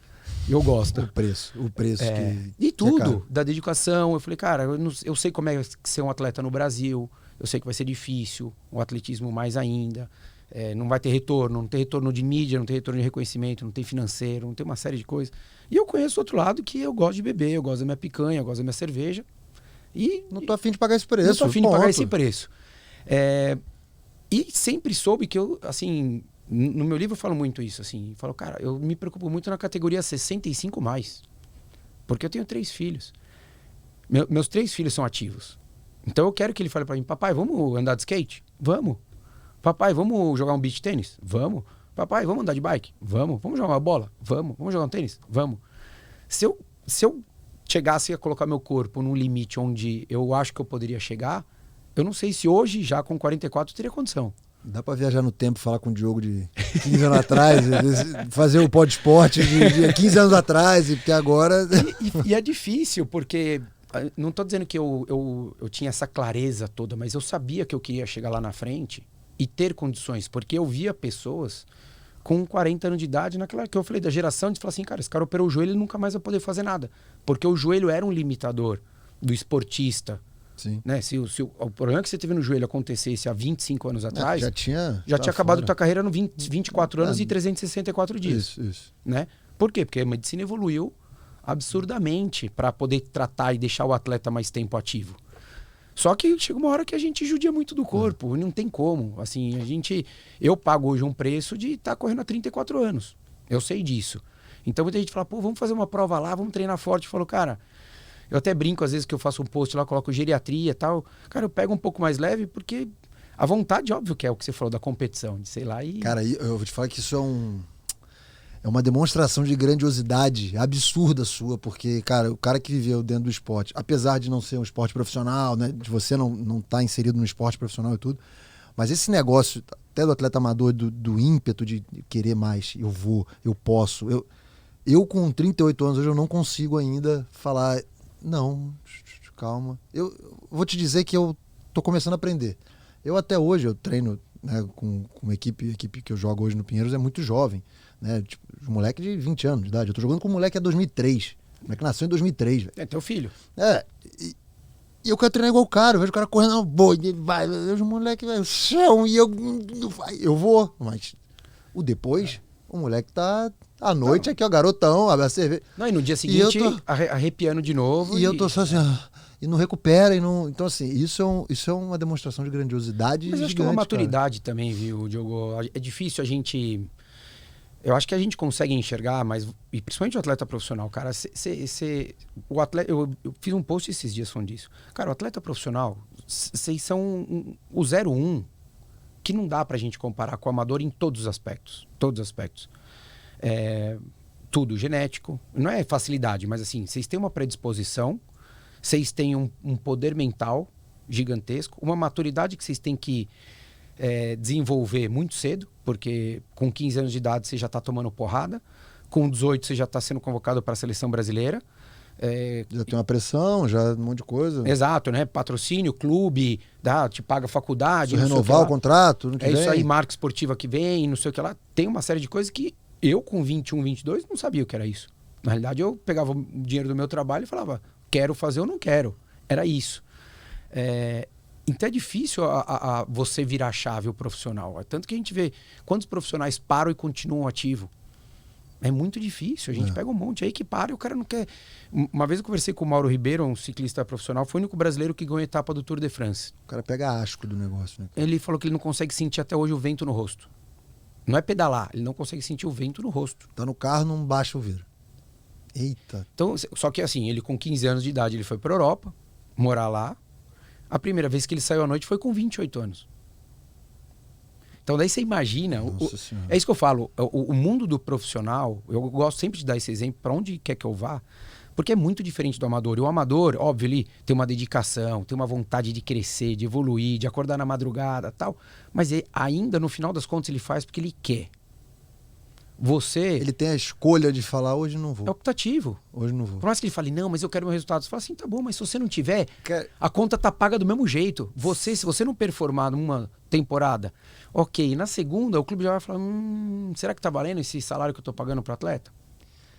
[SPEAKER 2] Eu gosto.
[SPEAKER 1] O preço que...
[SPEAKER 2] E tudo, da dedicação. Eu falei, cara, eu sei como é ser um atleta no Brasil, eu sei que vai ser difícil, o atletismo mais ainda, não vai ter retorno, não tem retorno de mídia, não tem retorno de reconhecimento, não tem financeiro, não tem uma série de coisas. E eu conheço o outro lado que eu gosto de beber, eu gosto da minha picanha, eu gosto da minha cerveja. E
[SPEAKER 1] não tô afim de pagar esse preço.
[SPEAKER 2] Não tô afim de pagar esse preço. E sempre soube que eu, assim... No meu livro eu falo muito isso, assim. Eu falo, cara, eu me preocupo muito na categoria 65 mais. Porque eu tenho 3 filhos. Meus 3 filhos são ativos. Então eu quero que ele fale pra mim, papai, vamos andar de skate? Vamos. Papai, vamos jogar um beach tênis? Vamos. Papai, vamos andar de bike? Vamos. Vamos jogar uma bola? Vamos. Vamos jogar um tênis? Vamos. Se eu chegasse a colocar meu corpo num limite onde eu acho que eu poderia chegar, eu não sei se hoje, já com 44, eu teria condição.
[SPEAKER 1] Dá pra viajar no tempo, falar com o Diogo de 15 anos atrás, fazer o Pod Esporte de 15 anos atrás, porque agora...
[SPEAKER 2] E é difícil, porque não tô dizendo que eu tinha essa clareza toda, mas eu sabia que eu queria chegar lá na frente e ter condições, porque eu via pessoas com 40 anos de idade, naquela que eu falei da geração, de falar assim, cara, esse cara operou o joelho e nunca mais vai poder fazer nada, porque o joelho era um limitador do esportista.
[SPEAKER 1] Sim.
[SPEAKER 2] Né? Se o problema que você teve no joelho acontecesse há 25 anos atrás,
[SPEAKER 1] já tinha
[SPEAKER 2] acabado tua carreira no 24 anos e 364 dias.
[SPEAKER 1] Isso.
[SPEAKER 2] Né? Por quê? Porque a medicina evoluiu absurdamente para poder tratar e deixar o atleta mais tempo ativo. Só que chega uma hora que a gente judia muito do corpo, não tem como. Assim, eu pago hoje um preço de estar correndo há 34 anos. Eu sei disso. Então muita gente fala, vamos fazer uma prova lá, vamos treinar forte. Eu falo, cara... Eu até brinco, às vezes, que eu faço um post lá, coloco geriatria e tal. Cara, eu pego um pouco mais leve, porque a vontade, óbvio, que é o que você falou da competição, de sei lá e...
[SPEAKER 1] Cara, eu vou te falar que isso é uma demonstração de grandiosidade absurda sua, porque, cara, o cara que viveu dentro do esporte, apesar de não ser um esporte profissional, né, de você não estar inserido no esporte profissional e tudo, mas esse negócio, até do atleta amador, do ímpeto de querer mais, eu posso. Eu com 38 anos, hoje eu não consigo ainda falar... Não, calma. Eu vou te dizer que eu tô começando a aprender. Eu até hoje, eu treino, né, com uma equipe que eu jogo hoje no Pinheiros é muito jovem, né? Tipo, um moleque de 20 anos de idade. Eu tô jogando com um moleque que é 2003. O moleque nasceu em 2003, velho.
[SPEAKER 2] É teu filho.
[SPEAKER 1] E eu quero treinar igual o cara. Eu vejo o cara correndo na boa, e vai, eu vejo o moleque, velho, chão, e eu vou. Mas o depois, O moleque tá à noite aqui, ó, garotão, abre a cerveja.
[SPEAKER 2] Não, e no dia seguinte, arrepiando de novo.
[SPEAKER 1] E eu tô só assim, e não recupera, e não... Então, assim, isso é uma demonstração de grandiosidade
[SPEAKER 2] Mas
[SPEAKER 1] gigante,
[SPEAKER 2] acho que é uma maturidade
[SPEAKER 1] cara.
[SPEAKER 2] também, viu, Diogo? É difícil a gente... Eu acho que a gente consegue enxergar, mas... E principalmente o atleta profissional, cara. O atleta, eu fiz um post esses dias falando disso. Cara, o atleta profissional, vocês são o 01 que não dá pra gente comparar com o amador em todos os aspectos. Todos os aspectos. Tudo genético. Não é facilidade, mas assim, vocês têm uma predisposição, vocês têm um poder mental gigantesco, uma maturidade que vocês têm que desenvolver muito cedo, porque com 15 anos de idade você já está tomando porrada, com 18 você já está sendo convocado para a seleção brasileira.
[SPEAKER 1] Já tem uma pressão, já um monte de coisa.
[SPEAKER 2] Exato, né? Patrocínio, clube, te paga faculdade.
[SPEAKER 1] Renovar o contrato.
[SPEAKER 2] Isso aí, marca esportiva que vem, não sei o que lá. Tem uma série de coisas que eu, com 21, 22, não sabia o que era isso. Na realidade, eu pegava o dinheiro do meu trabalho e falava, quero fazer ou não quero. Era isso. Então é difícil você virar a chave o profissional. Tanto que a gente vê quantos profissionais param e continuam ativos. É muito difícil. A gente pega um monte aí que para e o cara não quer. Uma vez eu conversei com o Mauro Ribeiro, um ciclista profissional, foi o único brasileiro que ganhou a etapa do Tour de France.
[SPEAKER 1] O cara pega asco do negócio, né?
[SPEAKER 2] Ele falou que ele não consegue sentir até hoje o vento no rosto. Não é pedalar, ele não consegue sentir o vento no rosto.
[SPEAKER 1] Tá no carro, não baixa o vidro. Eita.
[SPEAKER 2] Então, só que assim, ele com 15 anos de idade, ele foi pra Europa, morar lá. A primeira vez que ele saiu à noite foi com 28 anos. Então daí você imagina, é isso que eu falo, o mundo do profissional, eu gosto sempre de dar esse exemplo para onde quer que eu vá, porque é muito diferente do amador. E o amador, óbvio, ele tem uma dedicação, tem uma vontade de crescer, de evoluir, de acordar na madrugada, tal, mas ainda no final das contas ele faz porque ele quer.
[SPEAKER 1] Ele tem a escolha de falar, hoje não vou.
[SPEAKER 2] É optativo.
[SPEAKER 1] Hoje não vou.
[SPEAKER 2] Por mais que ele fale, não, mas eu quero meu resultado. Você fala assim, tá bom, mas se você não tiver, a conta tá paga do mesmo jeito. Se você não performar numa temporada, ok, na segunda o clube já vai falar, será que tá valendo esse salário que eu tô pagando pro atleta?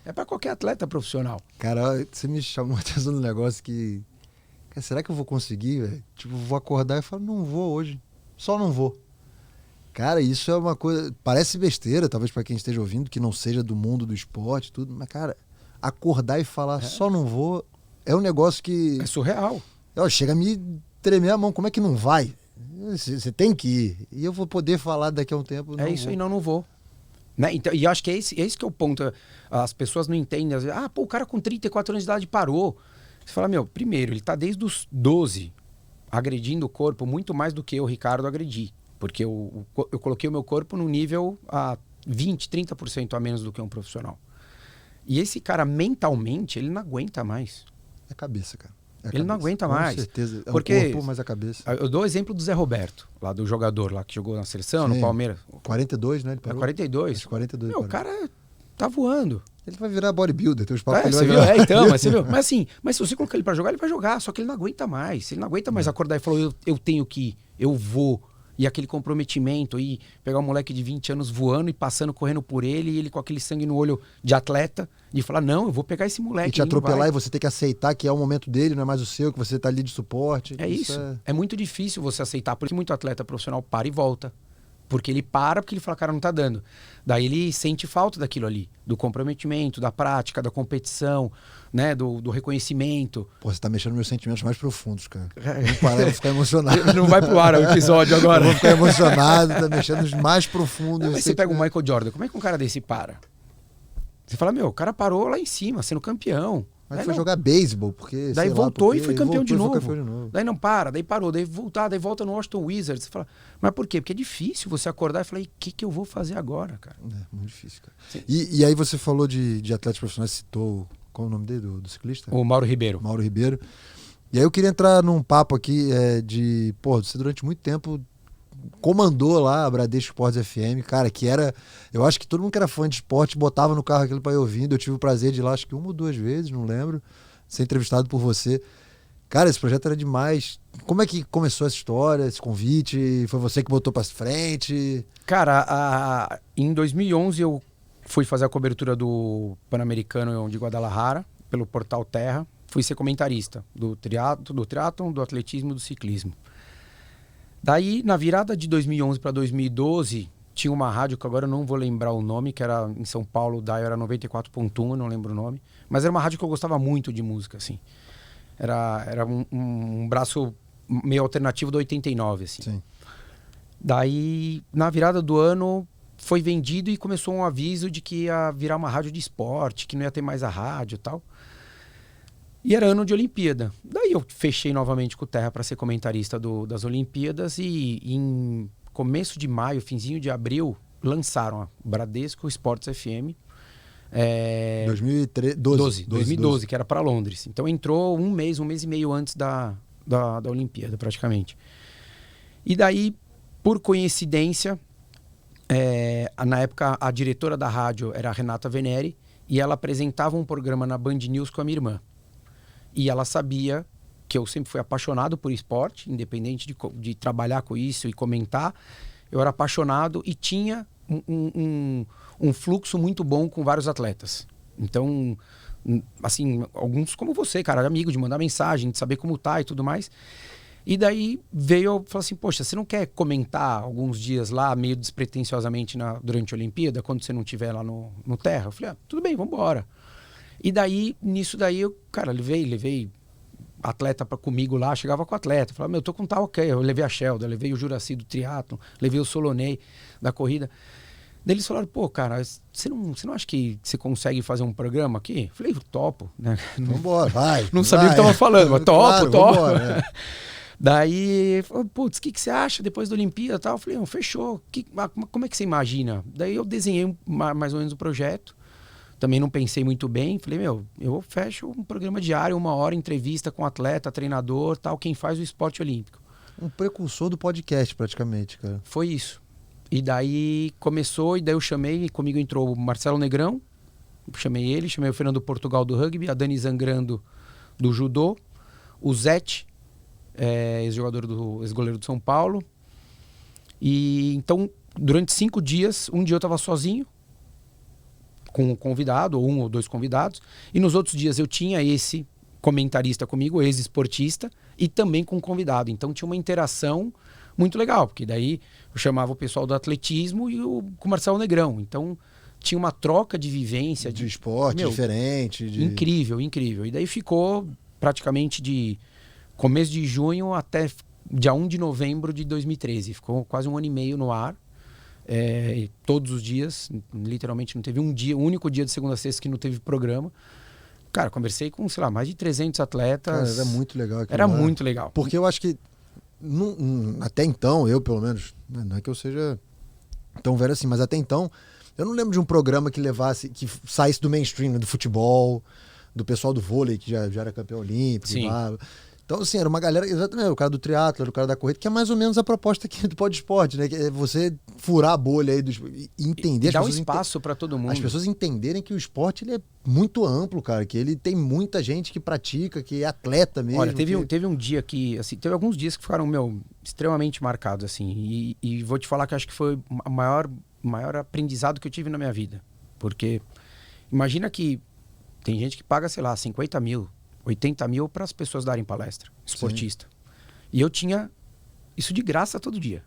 [SPEAKER 2] É para qualquer atleta profissional.
[SPEAKER 1] Cara, você me chamou a atenção do negócio que... Cara, será que eu vou conseguir, velho? Tipo, vou acordar e falar, não vou hoje. Só não vou. Cara, isso é uma coisa... Parece besteira, talvez para quem esteja ouvindo, que não seja do mundo do esporte, tudo. Mas, cara, acordar e falar só não vou é um negócio que...
[SPEAKER 2] É surreal.
[SPEAKER 1] Chega a me tremer a mão. Como é que não vai? Você tem que ir. E eu vou poder falar daqui a um tempo.
[SPEAKER 2] Isso aí, não vou. Né? Então, e eu acho que é esse que é o ponto. As pessoas não entendem. Às vezes, o cara com 34 anos de idade parou. Você fala, primeiro, ele tá desde os 12 agredindo o corpo muito mais do que eu, Ricardo, agredi. Porque eu coloquei o meu corpo num nível a 20%, 30% a menos do que um profissional. E esse cara, mentalmente, ele não aguenta mais.
[SPEAKER 1] É a cabeça, cara.
[SPEAKER 2] Ele não aguenta mais.
[SPEAKER 1] Com certeza.
[SPEAKER 2] Porque
[SPEAKER 1] o corpo, mas a cabeça.
[SPEAKER 2] Eu dou o exemplo do Zé Roberto, lá do jogador lá que jogou na seleção, no Palmeiras.
[SPEAKER 1] 42, né? Ele parou.
[SPEAKER 2] 42.
[SPEAKER 1] Acho 42.
[SPEAKER 2] O cara tá voando.
[SPEAKER 1] Ele vai virar bodybuilder, tem os papos
[SPEAKER 2] você viu? Mas você viu? Mas se você colocar ele pra jogar, ele vai jogar. Só que ele não aguenta mais. Se ele não aguenta mais acordar e falar, eu tenho que ir, eu vou. E aquele comprometimento, e pegar um moleque de 20 anos voando e passando, correndo por ele, e ele com aquele sangue no olho de atleta, de falar, não, eu vou pegar esse moleque.
[SPEAKER 1] E te atropelar e você ter que aceitar que é o momento dele, não é mais o seu, que você tá ali de suporte.
[SPEAKER 2] É isso. É muito difícil você aceitar, porque muito atleta profissional para e volta. Porque ele para, porque ele fala, cara, não tá dando. Daí ele sente falta daquilo ali, do comprometimento, da prática, da competição, né, do reconhecimento.
[SPEAKER 1] Pô, você tá mexendo nos meus sentimentos mais profundos, cara. Não parar, eu vou ficar emocionado.
[SPEAKER 2] Não vai pro ar o episódio agora.
[SPEAKER 1] Eu vou ficar emocionado, tá mexendo nos mais profundos.
[SPEAKER 2] Mas você pega o Michael Jordan, como é que um cara desse para? Você fala, o cara parou lá em cima, sendo campeão.
[SPEAKER 1] Mas foi jogar beisebol, porque...
[SPEAKER 2] Daí voltou e foi campeão de novo. Daí não para, daí parou, daí volta no Washington Wizards. Você fala, mas por quê? Porque é difícil você acordar e falar, o que eu vou fazer agora, cara?
[SPEAKER 1] É, muito difícil, cara. E aí você falou de atletas profissionais, citou, qual é o nome dele, do ciclista?
[SPEAKER 2] O Mauro Ribeiro.
[SPEAKER 1] Mauro Ribeiro. E aí eu queria entrar num papo aqui você durante muito tempo comandou lá a Bradesco Esportes FM, cara, que era... Eu acho que todo mundo que era fã de esporte botava no carro aquilo pra ir ouvindo. Eu tive o prazer de ir lá, acho que 1 ou 2 vezes, não lembro, ser entrevistado por você. Cara, esse projeto era demais. Como é que começou essa história, esse convite? Foi você que botou pra frente?
[SPEAKER 2] Cara, em 2011 eu fui fazer a cobertura do Pan-Americano de Guadalajara, pelo Portal Terra. Fui ser comentarista do triatlon, do atletismo e do ciclismo. Daí, na virada de 2011 para 2012, tinha uma rádio que agora eu não vou lembrar o nome, que era em São Paulo, daí era 94.1, não lembro o nome. Mas era uma rádio que eu gostava muito de música, assim. Era um braço meio alternativo do 89, assim.
[SPEAKER 1] Sim.
[SPEAKER 2] Daí, na virada do ano, foi vendido e começou um aviso de que ia virar uma rádio de esporte, que não ia ter mais a rádio e tal. E era ano de Olimpíada. Daí eu fechei novamente com o Terra para ser comentarista das Olimpíadas e em começo de maio, finzinho de abril, lançaram a Bradesco Esportes FM. 2012, que era para Londres. Então entrou um mês e meio antes da Olimpíada, praticamente. E daí, por coincidência, na época a diretora da rádio era a Renata Venere e ela apresentava um programa na Band News com a minha irmã. E ela sabia que eu sempre fui apaixonado por esporte, independente de trabalhar com isso e comentar. Eu era apaixonado e tinha um fluxo muito bom com vários atletas. Então, assim, alguns como você, cara, amigo, de mandar mensagem, de saber como tá e tudo mais. E daí eu falei assim, poxa, você não quer comentar alguns dias lá, meio despretensiosamente durante a Olimpíada, quando você não estiver lá no Terra? Eu falei, tudo bem, vamos embora. E daí, nisso daí, eu, cara, levei atleta comigo lá, chegava com o atleta, falava, tô com tal, ok. Eu levei a Sheldon, levei o Juraci do triatlon, levei o Solonei da corrida. Daí eles falaram, pô, cara, você não acha que você consegue fazer um programa aqui? Eu falei, topo, né?
[SPEAKER 1] Vambora, vai.
[SPEAKER 2] Não sabia o que tava falando, mas topo.
[SPEAKER 1] Vambora,
[SPEAKER 2] Daí, putz, o que você acha depois da Olimpíada e tal? Eu falei, fechou. Como é que você imagina? Daí eu desenhei mais ou menos o projeto. Também não pensei muito bem. Falei, eu fecho um programa diário, 1 hora, entrevista com atleta, treinador, tal, quem faz o esporte olímpico.
[SPEAKER 1] Um precursor do podcast, praticamente, cara.
[SPEAKER 2] Foi isso. E daí começou, e daí eu chamei, comigo entrou o Marcelo Negrão, chamei o Fernando Portugal do rugby, a Dani Zangrando do judô, o Zete, ex-goleiro do São Paulo. E então, durante 5 dias, um dia eu estava sozinho, com um convidado, ou 1 ou 2 convidados, e nos outros dias eu tinha esse comentarista comigo, ex-esportista, e também com um convidado. Então tinha uma interação muito legal, porque daí eu chamava o pessoal do atletismo com o Marcelo Negrão. Então tinha uma troca de vivência.
[SPEAKER 1] De esporte diferente.
[SPEAKER 2] Incrível. E daí ficou praticamente de começo de junho até dia 1 de novembro de 2013. Ficou quase 1 ano e meio no ar. Todos os dias, literalmente não teve um dia, o único dia de segunda a sexta que não teve programa. Cara, conversei com, sei lá, mais de 300 atletas.
[SPEAKER 1] Cara, era muito legal.
[SPEAKER 2] Era muito legal.
[SPEAKER 1] Porque eu acho que, até então, eu pelo menos, não é que eu seja tão velho assim, mas até então, eu não lembro de um programa que saísse do mainstream, do futebol, do pessoal do vôlei, que já era campeão olímpico.
[SPEAKER 2] Sim.
[SPEAKER 1] Então, assim, era uma galera, exatamente, o cara do triatlo, o cara da corrida, que é mais ou menos a proposta aqui do Pod Esporte, né? Que é você furar a bolha aí e entender.
[SPEAKER 2] E dar um espaço para todo mundo.
[SPEAKER 1] As pessoas entenderem que o esporte ele é muito amplo, cara, que ele tem muita gente que pratica, que é atleta mesmo.
[SPEAKER 2] Olha, teve um dia que, assim, teve alguns dias que ficaram, extremamente marcados, assim, e vou te falar que acho que foi o maior aprendizado que eu tive na minha vida. Porque imagina que tem gente que paga, sei lá, 50 mil, 80 mil para as pessoas darem palestra, esportista. Sim. E eu tinha isso de graça todo dia.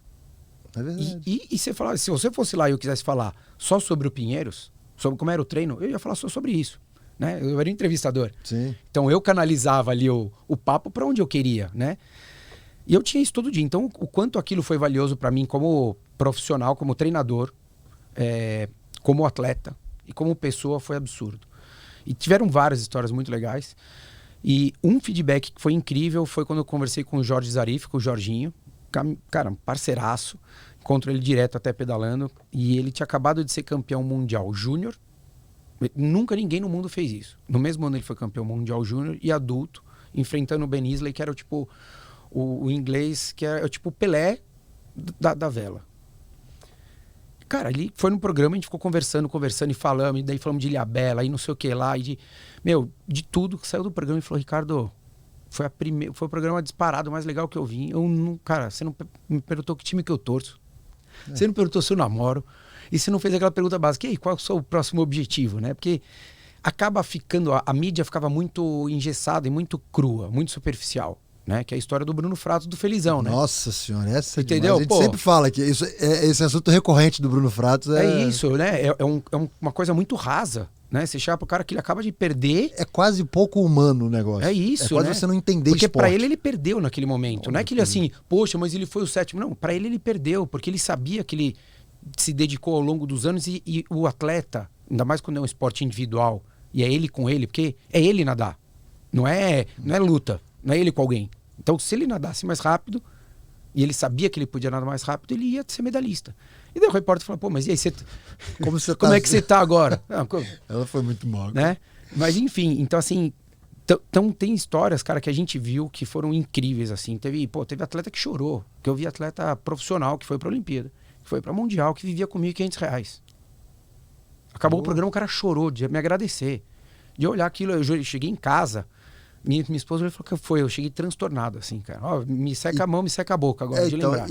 [SPEAKER 1] É verdade.
[SPEAKER 2] E você falava, se você fosse lá e eu quisesse falar só sobre o Pinheiros, sobre como era o treino, eu ia falar só sobre isso. Né? Eu era entrevistador.
[SPEAKER 1] Sim.
[SPEAKER 2] Então eu canalizava ali o papo para onde eu queria. Né? E eu tinha isso todo dia. Então o quanto aquilo foi valioso para mim como profissional, como treinador, como atleta e como pessoa foi absurdo. E tiveram várias histórias muito legais. E um feedback que foi incrível foi quando eu conversei com o Jorge Zarif, com o Jorginho. Cara, um parceiraço. Encontro ele direto até pedalando. E ele tinha acabado de ser campeão mundial júnior. Nunca ninguém no mundo fez isso. No mesmo ano ele foi campeão mundial júnior e adulto, enfrentando o Ben Isley, que era tipo o inglês, que era tipo o Pelé da vela. Cara, ele foi no programa, a gente ficou conversando e falando, e daí falamos de Ilhabela, e não sei o que lá, e de tudo que saiu do programa. E falou, Ricardo, foi o programa disparado mais legal que eu vi. Cara, você não me perguntou que time que eu torço. Você não perguntou se eu namoro. E você não fez aquela pergunta básica, e aí, qual é o seu próximo objetivo, né? Porque acaba ficando, a mídia ficava muito engessada e muito crua, muito superficial. né? Que é a história do Bruno Fratos do Felizão, né?
[SPEAKER 1] Nossa senhora, essa
[SPEAKER 2] entendeu?
[SPEAKER 1] A gente sempre fala que esse assunto recorrente do Bruno Fratos
[SPEAKER 2] é isso, né? Uma coisa muito rasa, né? Você chega pro cara que ele acaba de perder.
[SPEAKER 1] É quase pouco humano o negócio.
[SPEAKER 2] É isso,
[SPEAKER 1] é quase
[SPEAKER 2] né?
[SPEAKER 1] você não entender
[SPEAKER 2] porque
[SPEAKER 1] esporte.
[SPEAKER 2] Pra ele perdeu naquele momento. Não é que ele assim, poxa, mas ele foi o 7º. Não, pra ele perdeu, porque ele sabia que ele se dedicou ao longo dos anos e o atleta, ainda mais quando é um esporte individual, e é ele com ele, porque é ele nadar. Não é luta, não é ele com alguém. Então, se ele nadasse mais rápido, e ele sabia que ele podia nadar mais rápido, ele ia ser medalhista. E daí o repórter falou, pô, mas e aí, como é que você tá agora?
[SPEAKER 1] Ela foi muito mal.
[SPEAKER 2] Né? Mas enfim, então assim, tem histórias, cara, que a gente viu que foram incríveis, assim. Teve atleta que chorou, que eu vi atleta profissional que foi pra Olimpíada, que foi pra Mundial, que vivia com R$1.500. Acabou o programa, o cara chorou de me agradecer. De olhar aquilo, eu cheguei em casa, minha esposa falou que foi, eu cheguei transtornado, assim, cara. Ó, me seca a mão, me seca a boca agora, de lembrar.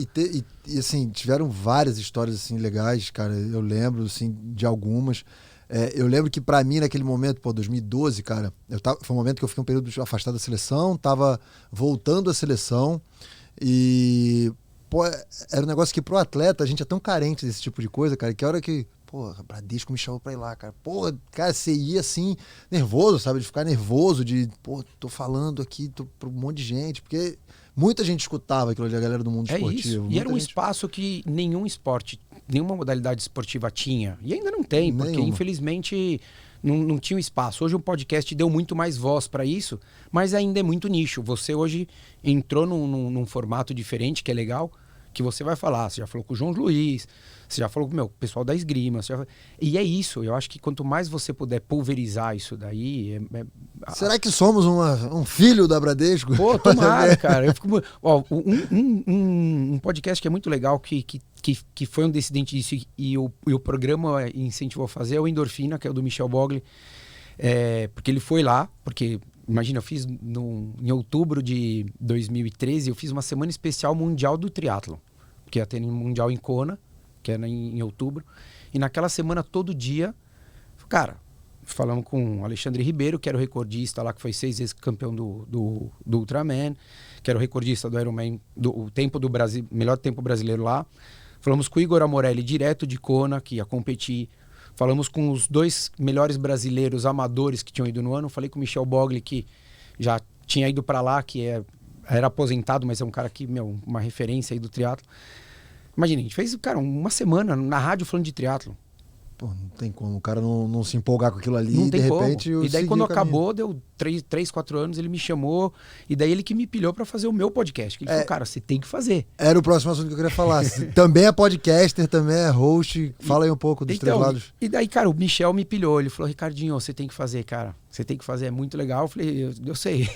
[SPEAKER 1] E assim, tiveram várias histórias, assim, legais, cara. Eu lembro, assim, de algumas. Eu lembro que pra mim, naquele momento, 2012, cara, foi um momento que eu fiquei um período afastado da seleção, tava voltando à seleção e, era um negócio que pro atleta, a gente é tão carente desse tipo de coisa, cara, que a hora que Bradesco me chamou pra ir lá, cara. Cara, você ia assim, nervoso, sabe? De ficar nervoso, tô falando aqui pra um monte de gente, porque muita gente escutava aquilo ali, a galera do mundo esportivo.
[SPEAKER 2] Isso. E era um espaço que nenhum esporte, nenhuma modalidade esportiva tinha. E ainda não tem, porque infelizmente não tinha um espaço. Hoje o podcast deu muito mais voz pra isso, mas ainda é muito nicho. Você hoje entrou num formato diferente, que é legal, que você vai falar. Você já falou com o João Luiz, você já falou com o pessoal da esgrima. E é isso, eu acho que quanto mais você puder pulverizar isso daí...
[SPEAKER 1] Será que somos um filho da Bradesco?
[SPEAKER 2] Pô, tomara, cara. Um podcast que é muito legal, que foi um descendente disso e o programa incentivou a fazer, é o Endorfina, que é o do Michel Bogli. Porque ele foi lá, porque... Imagina, eu fiz em outubro de 2013, eu fiz uma semana especial mundial do triatlon, que ia ter um mundial em Kona, que era em outubro. E naquela semana, todo dia, cara, falamos com o Alexandre Ribeiro, que era o recordista lá, que foi 6 vezes campeão do Ultraman, que era o recordista do Ironman, do tempo do Brasil, melhor tempo brasileiro lá. Falamos com o Igor Amorelli, direto de Kona, que ia competir. Falamos com os 2 melhores brasileiros amadores que tinham ido no ano. Falei com o Michel Bogli, que já tinha ido para lá, que era aposentado, mas é um cara que, uma referência aí do triatlo. Imagina, a gente fez, cara, uma semana na rádio falando de triatlo.
[SPEAKER 1] Pô, não tem como o cara não se empolgar com aquilo ali
[SPEAKER 2] não
[SPEAKER 1] e de repente...
[SPEAKER 2] E daí quando acabou, deu 3, 4 anos, ele me chamou e daí ele que me pilhou pra fazer o meu podcast. Ele falou, cara, você tem que fazer.
[SPEAKER 1] Era o próximo assunto que eu queria falar. Também é podcaster, também é host. Fala aí um pouco dos 3 lados.
[SPEAKER 2] E daí, cara, o Michel me pilhou. Ele falou, Ricardinho, você tem que fazer, cara. Você tem que fazer, é muito legal. Eu falei, eu sei.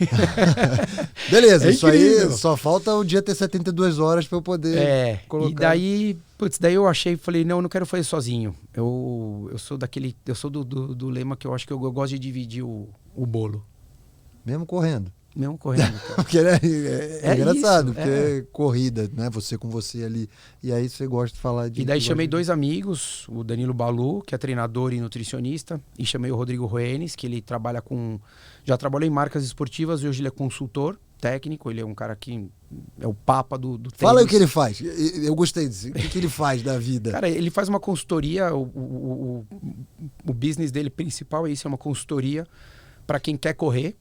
[SPEAKER 1] Beleza, isso aí só falta o dia ter 72 horas pra eu poder colocar.
[SPEAKER 2] E daí, daí eu falei, não quero fazer sozinho. Eu sou do lema que eu acho que eu gosto de dividir o bolo.
[SPEAKER 1] Mesmo correndo.
[SPEAKER 2] Cara.
[SPEAKER 1] Porque é engraçado, porque corrida, né? Você com você ali. E aí você gosta de falar de...
[SPEAKER 2] E daí chamei 2 amigos, o Danilo Balu, que é treinador e nutricionista, e chamei o Rodrigo Roenes, que ele trabalha já trabalhou em marcas esportivas e hoje ele é consultor técnico, ele é um cara que é o papa do tênis.
[SPEAKER 1] Fala aí o que ele faz. Eu gostei disso. O que ele faz da vida?
[SPEAKER 2] Cara, ele faz uma consultoria, o business dele principal é isso, é uma consultoria para quem quer correr,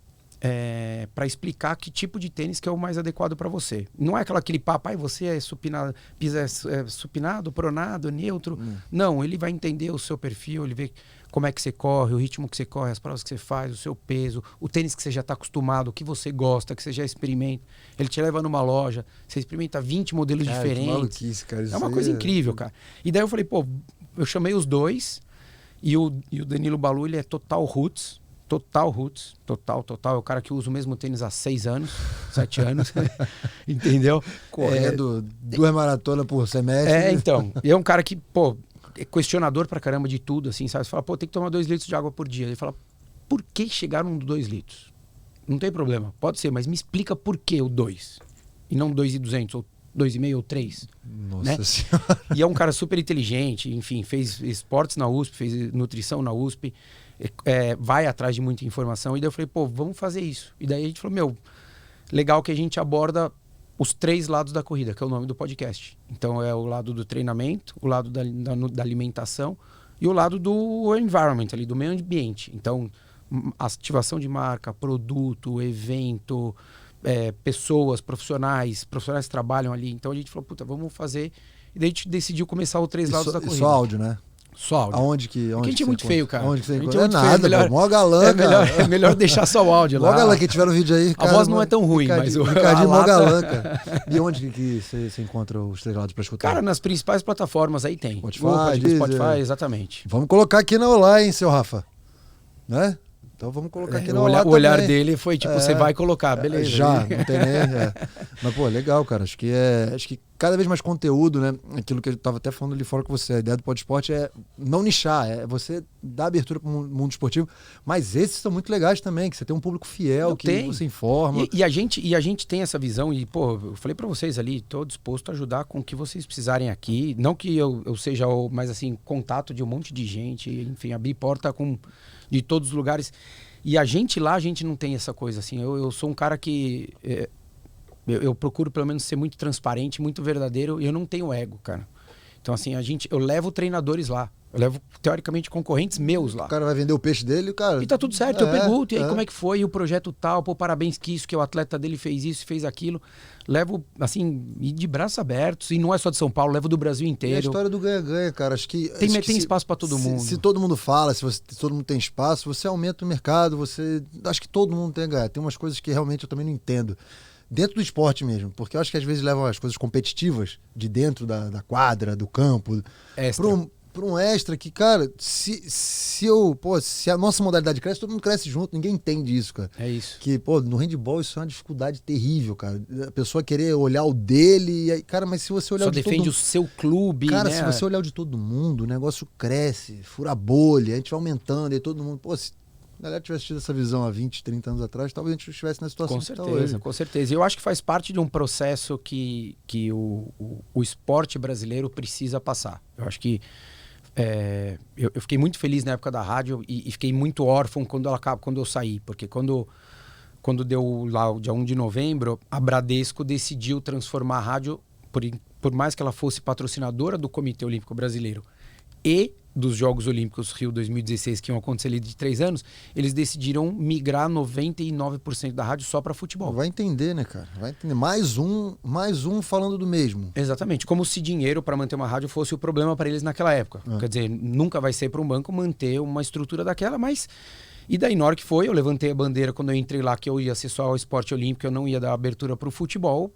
[SPEAKER 2] para explicar que tipo de tênis que é o mais adequado para você. Não é aquele papo, você é supinado, supinado, pronado, neutro. Não, ele vai entender o seu perfil, ele vê como é que você corre, o ritmo que você corre, as provas que você faz, o seu peso, o tênis que você já está acostumado, o que você gosta, que você já experimenta. Ele te leva numa loja, você experimenta 20 modelos diferentes.
[SPEAKER 1] Que maluquice, cara.
[SPEAKER 2] É uma coisa incrível, cara. E daí eu falei, eu chamei os 2 e o Danilo Balu, ele é total roots. Total roots, total. É o cara que usa o mesmo tênis há 6 anos, 7 anos, entendeu?
[SPEAKER 1] Correndo 2 maratonas por semestre.
[SPEAKER 2] Então. E é um cara que, é questionador pra caramba de tudo, assim, sabe? Você fala, tem que tomar 2 litros de água por dia. Ele fala, por que chegaram no 2 litros? Não tem problema, pode ser, mas me explica por que o 2 e não 2.200 ou 2,5 ou 3.
[SPEAKER 1] Nossa Senhora.
[SPEAKER 2] E é um cara super inteligente, enfim, fez esportes na USP, fez nutrição na USP, vai atrás de muita informação. E daí eu falei, vamos fazer isso. E daí a gente falou, legal que a gente aborda os 3 lados da corrida, que é o nome do podcast. Então é o lado do treinamento, o lado da alimentação e o lado do environment, ali, do meio ambiente. Então, ativação de marca, produto, evento, pessoas, profissionais que trabalham ali. Então a gente falou, puta, vamos fazer. E daí a gente decidiu começar os 3 lados da corrida.
[SPEAKER 1] Só áudio, né?
[SPEAKER 2] Só áudio.
[SPEAKER 1] Aonde que
[SPEAKER 2] a gente é muito feio, cara.
[SPEAKER 1] Aonde que você
[SPEAKER 2] encontra?
[SPEAKER 1] É nada, feio, mó galã, cara.
[SPEAKER 2] É melhor deixar só o áudio lá.
[SPEAKER 1] Mó galã, que tiver no vídeo aí, cara.
[SPEAKER 2] A voz não é tão ruim, mas o
[SPEAKER 1] Ricardinho mó galã, cara. E onde que você encontra os 3 lados pra escutar?
[SPEAKER 2] Cara, nas principais plataformas aí tem.
[SPEAKER 1] Spotify,
[SPEAKER 2] exatamente.
[SPEAKER 1] Vamos colocar aqui na Olá, hein, seu Rafa? Né? Então vamos colocar aqui na Olá também.
[SPEAKER 2] O olhar dele foi tipo, você vai colocar, beleza.
[SPEAKER 1] Já, não tem nem... Mas, pô, legal, cara. Acho que cada vez mais conteúdo, né? Aquilo que eu tava até falando ali fora com você. A ideia do Pod Esporte é não nichar, é você dar abertura pro mundo esportivo. Mas esses são muito legais também, que você tem um público fiel, você informa.
[SPEAKER 2] E a gente tem essa visão e, pô, eu falei pra vocês ali, tô disposto a ajudar com o que vocês precisarem aqui. Não que eu seja mas assim, contato de um monte de gente, enfim, abrir porta de todos os lugares. E a gente não tem essa coisa assim. Eu sou um cara que... Eu procuro pelo menos ser muito transparente, muito verdadeiro, e eu não tenho ego, cara. Então assim, eu levo treinadores lá. Eu levo, teoricamente, concorrentes meus lá.
[SPEAKER 1] O cara vai vender o peixe dele, cara...
[SPEAKER 2] E tá tudo certo, eu pergunto, e aí como é que foi? E o projeto tal, pô, parabéns que o atleta dele fez isso, fez aquilo. Levo, assim, e de braços abertos, e não é só de São Paulo, levo do Brasil inteiro.
[SPEAKER 1] E a história do ganha-ganha, cara, acho que...
[SPEAKER 2] Tem espaço pra todo mundo.
[SPEAKER 1] Se todo mundo fala, se todo mundo tem espaço, você aumenta o mercado, acho que todo mundo tem a ganhar. Tem umas coisas que realmente eu também não entendo. Dentro do esporte mesmo, porque eu acho que às vezes levam as coisas competitivas de dentro da quadra, do campo, para um extra que, cara, se a nossa modalidade cresce, todo mundo cresce junto, ninguém entende isso, cara.
[SPEAKER 2] É isso.
[SPEAKER 1] Que, pô, no handball isso é uma dificuldade terrível, cara. A pessoa querer olhar o dele, e aí, cara, mas se você olhar
[SPEAKER 2] só
[SPEAKER 1] o de
[SPEAKER 2] defende o seu clube,
[SPEAKER 1] cara,
[SPEAKER 2] né?
[SPEAKER 1] se você olhar o de todo mundo, o negócio cresce, fura a bolha, a gente vai aumentando, e todo mundo, pô, se a galera tivesse tido essa visão há 20, 30 anos atrás, talvez a gente estivesse na situação que está hoje. Com certeza.
[SPEAKER 2] E eu acho que faz parte de um processo que o esporte brasileiro precisa passar. Eu acho que eu fiquei muito feliz na época da rádio e fiquei muito órfão quando eu saí, porque quando deu lá o dia 1 de novembro, a Bradesco decidiu transformar a rádio, por mais que ela fosse patrocinadora do Comitê Olímpico Brasileiro e dos Jogos Olímpicos Rio 2016, que iam acontecer ali de 3 anos, eles decidiram migrar 99% da rádio só para futebol.
[SPEAKER 1] Vai entender, né, cara? Vai entender. Mais um falando do mesmo.
[SPEAKER 2] Exatamente. Como se dinheiro para manter uma rádio fosse o problema para eles naquela época. Quer dizer, nunca vai ser para um banco manter uma estrutura daquela, mas... E daí, na hora que foi, eu levantei a bandeira quando eu entrei lá, que eu ia ser só o esporte olímpico, eu não ia dar abertura para o futebol,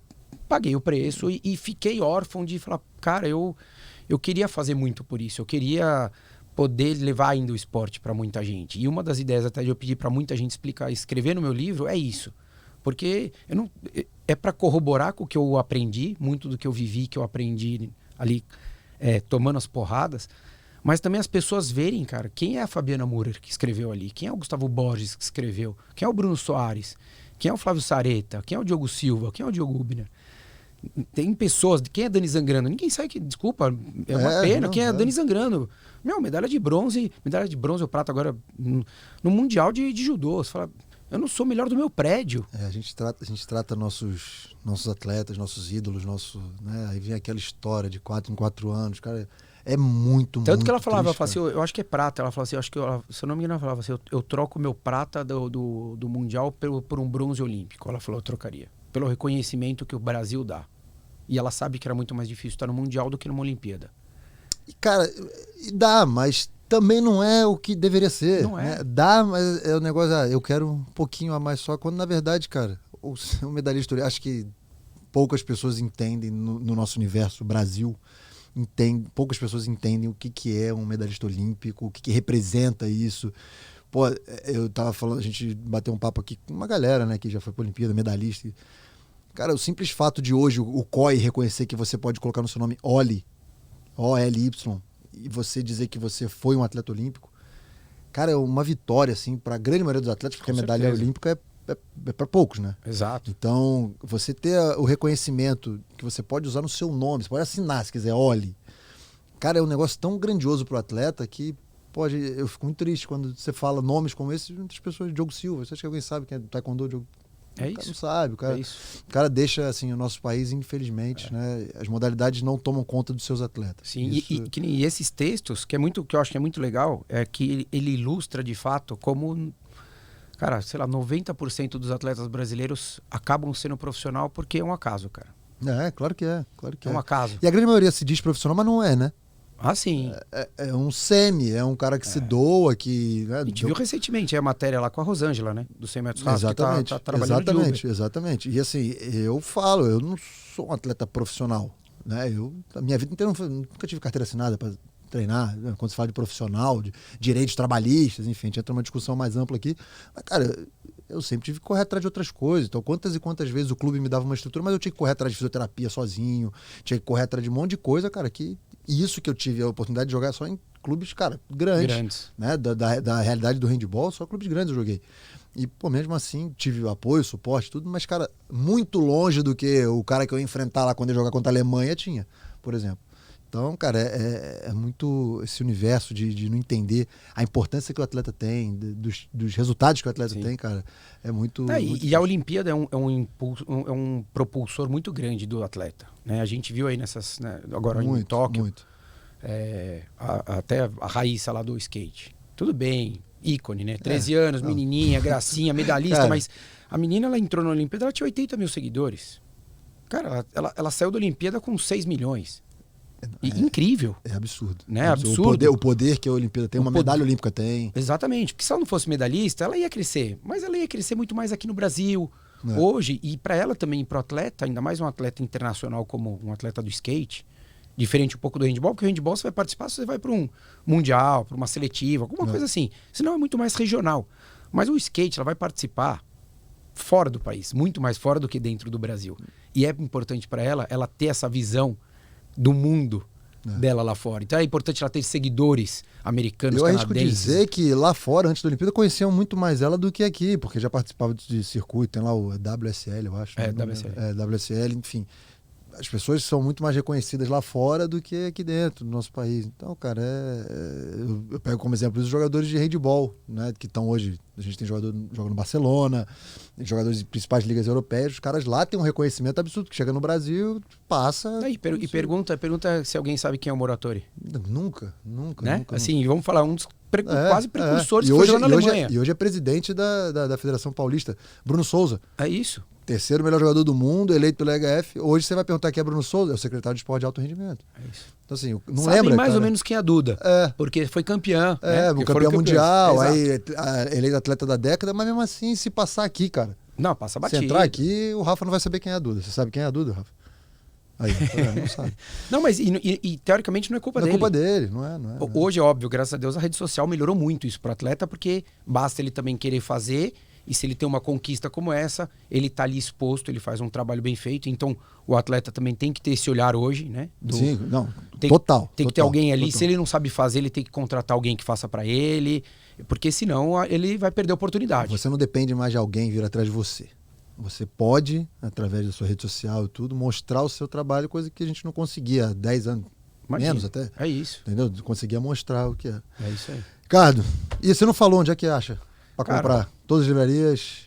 [SPEAKER 2] paguei o preço e fiquei órfão de falar, cara, eu queria fazer muito por isso, eu queria poder levar ainda o esporte para muita gente. E uma das ideias até de eu pedir para muita gente explicar, escrever no meu livro, é isso. Porque é para corroborar com o que eu aprendi, muito do que eu vivi, que eu aprendi ali tomando as porradas, mas também as pessoas verem, cara, quem é a Fabiana Murer que escreveu ali, quem é o Gustavo Borges que escreveu, quem é o Bruno Soares, quem é o Flávio Sareta, quem é o Diogo Silva, quem é o Diogo Hubner. Tem pessoas, quem é Dani Zangrano? Ninguém sabe que, desculpa, é uma pena. Quem é Dani Zangrano? Medalha de bronze ou prata agora no Mundial de Judô. Você fala, eu não sou o melhor do meu prédio.
[SPEAKER 1] A gente trata nossos atletas, nossos ídolos, né? Aí vem aquela história de 4 em 4 anos, cara, é muito,
[SPEAKER 2] tanto
[SPEAKER 1] muito
[SPEAKER 2] que ela falava,
[SPEAKER 1] triste,
[SPEAKER 2] ela falava assim, eu acho que é prata. Ela falava assim, se eu não me engano, ela falava assim, eu troco meu prata do Mundial por um bronze olímpico. Ela falou, eu trocaria. Pelo reconhecimento que o Brasil dá. E ela sabe que era muito mais difícil estar no Mundial do que numa Olimpíada.
[SPEAKER 1] E, cara, dá, mas também não é o que deveria ser.
[SPEAKER 2] Não é.
[SPEAKER 1] Né? Dá, mas é o negócio, eu quero um pouquinho a mais só, quando na verdade, cara, o medalhista, acho que poucas pessoas entendem no nosso universo, Brasil, poucas pessoas entendem o que é um medalhista olímpico, o que representa isso. Pô, eu tava falando, a gente bateu um papo aqui com uma galera, né, que já foi pra Olimpíada, medalhista. Cara, o simples fato de hoje o COI reconhecer que você pode colocar no seu nome OLY, O-L-Y, e você dizer que você foi um atleta olímpico, cara, é uma vitória, assim, pra grande maioria dos atletas, porque a medalha olímpica é para poucos, né?
[SPEAKER 2] Exato.
[SPEAKER 1] Então, você ter o reconhecimento que você pode usar no seu nome, você pode assinar se quiser, OLY. Cara, é um negócio tão grandioso pro atleta que eu fico muito triste quando você fala nomes como esse, muitas pessoas, Diogo Silva, você acha que alguém sabe quem é do Taekwondo?
[SPEAKER 2] É
[SPEAKER 1] o cara
[SPEAKER 2] isso.
[SPEAKER 1] não sabe, o cara deixa assim, o nosso país, infelizmente, né? As modalidades não tomam conta dos seus atletas.
[SPEAKER 2] Sim, e esses textos, que eu acho que é muito legal, é que ele ilustra de fato como, cara, sei lá, 90% dos atletas brasileiros acabam sendo profissional porque é um acaso, cara.
[SPEAKER 1] Claro que é. Claro que
[SPEAKER 2] é um acaso.
[SPEAKER 1] E a grande maioria se diz profissional, mas não é, né?
[SPEAKER 2] Ah, sim.
[SPEAKER 1] É um semi, é um cara que se doa, que... Né,
[SPEAKER 2] a gente viu recentemente a matéria lá com a Rosângela, né? Do 100 metros rasos, que tá trabalhando de Uber.
[SPEAKER 1] Exatamente. E assim, eu não sou um atleta profissional, né? A minha vida inteira nunca tive carteira assinada para treinar, né? Quando se fala de profissional, de direitos trabalhistas, enfim, a gente entra numa discussão mais ampla aqui. Mas, cara, eu sempre tive que correr atrás de outras coisas. Então, quantas e quantas vezes o clube me dava uma estrutura, mas eu tinha que correr atrás de fisioterapia sozinho, tinha que correr atrás de um monte de coisa, cara, que... E isso que eu tive a oportunidade de jogar só em clubes, cara, grandes. Né? Da realidade do handball, só clubes grandes eu joguei. E, pô, mesmo assim, tive apoio, suporte, tudo, mas, cara, muito longe do que o cara que eu ia enfrentar lá quando eu ia jogar contra a Alemanha tinha, por exemplo. Então, cara, é muito esse universo de não entender a importância que o atleta tem, dos resultados que o atleta tem, cara, é muito...
[SPEAKER 2] E a Olimpíada é um propulsor muito grande do atleta, né? A gente viu aí nessas, né, agora em Tóquio, até a Raíssa lá do skate. Tudo bem, ícone, né? 13 anos, menininha, gracinha, medalhista, cara, mas a menina, ela entrou na Olimpíada, ela tinha 80 mil seguidores. Cara, ela saiu da Olimpíada com 6 milhões. Incrível.
[SPEAKER 1] É absurdo.
[SPEAKER 2] Né? Absurdo.
[SPEAKER 1] O poder que a Olimpíada tem, uma medalha olímpica tem.
[SPEAKER 2] Exatamente. Porque se ela não fosse medalhista, ela ia crescer. Mas ela ia crescer muito mais aqui no Brasil. Hoje, e para ela também, para o atleta, ainda mais um atleta internacional como um atleta do skate, diferente um pouco do handball, porque o handball você vai participar, você vai para um mundial, para uma seletiva, alguma coisa assim. Senão é muito mais regional. Mas o skate, ela vai participar fora do país, muito mais fora do que dentro do Brasil. E é importante para ela ter essa visão do mundo dela lá fora. Então é importante ela ter seguidores americanos, canadenses. Eu arrisco
[SPEAKER 1] dizer que lá fora, antes da Olimpíada, conheciam muito mais ela do que aqui, porque já participava de circuito, tem lá o WSL, eu acho. WSL, enfim. As pessoas são muito mais reconhecidas lá fora do que aqui dentro do nosso país. Então, cara, eu pego como exemplo os jogadores de handball, né, que estão hoje, a gente tem jogador joga no Barcelona, jogadores de principais ligas europeias, os caras lá têm um reconhecimento absurdo, que chega no Brasil, passa...
[SPEAKER 2] E pergunta se alguém sabe quem é o Moratori.
[SPEAKER 1] Nunca.
[SPEAKER 2] Assim,
[SPEAKER 1] nunca.
[SPEAKER 2] Vamos falar, um dos quase precursores que foi jogar na Alemanha.
[SPEAKER 1] E hoje é presidente da Federação Paulista, Bruno Souza.
[SPEAKER 2] É isso.
[SPEAKER 1] Terceiro melhor jogador do mundo, eleito pelo EHF. Hoje você vai perguntar quem é Bruno Souza, é o secretário de esporte de alto rendimento.
[SPEAKER 2] É isso.
[SPEAKER 1] Então, assim, não
[SPEAKER 2] Sabem
[SPEAKER 1] lembra,
[SPEAKER 2] mais
[SPEAKER 1] cara,
[SPEAKER 2] ou menos quem é a Duda. Porque foi campeã.
[SPEAKER 1] O campeão mundial, aí eleito atleta da década, mas mesmo assim, se passar aqui, cara.
[SPEAKER 2] Não, passa batido.
[SPEAKER 1] Se entrar aqui, o Rafa não vai saber quem é a Duda. Você sabe quem é a Duda, Rafa? Aí, não sabe.
[SPEAKER 2] Não, mas teoricamente não é culpa dele.
[SPEAKER 1] Não é culpa dele, não é.
[SPEAKER 2] Hoje, óbvio, graças a Deus, a rede social melhorou muito isso pro atleta, porque basta ele também querer fazer, e se ele tem uma conquista como essa, ele tá ali exposto, ele faz um trabalho bem feito, então o atleta também tem que ter esse olhar hoje, né?
[SPEAKER 1] Sim, não, total.
[SPEAKER 2] Tem que ter alguém ali, se ele não sabe fazer, ele tem que contratar alguém que faça para ele, porque senão ele vai perder a oportunidade.
[SPEAKER 1] Você não depende mais de alguém vir atrás de você. Você pode, através da sua rede social e tudo, mostrar o seu trabalho, coisa que a gente não conseguia há 10 anos, menos até.
[SPEAKER 2] É isso.
[SPEAKER 1] Entendeu? Conseguia mostrar o que é.
[SPEAKER 2] É isso aí.
[SPEAKER 1] Ricardo, e você não falou onde é que acha para comprar? Todas as livrarias?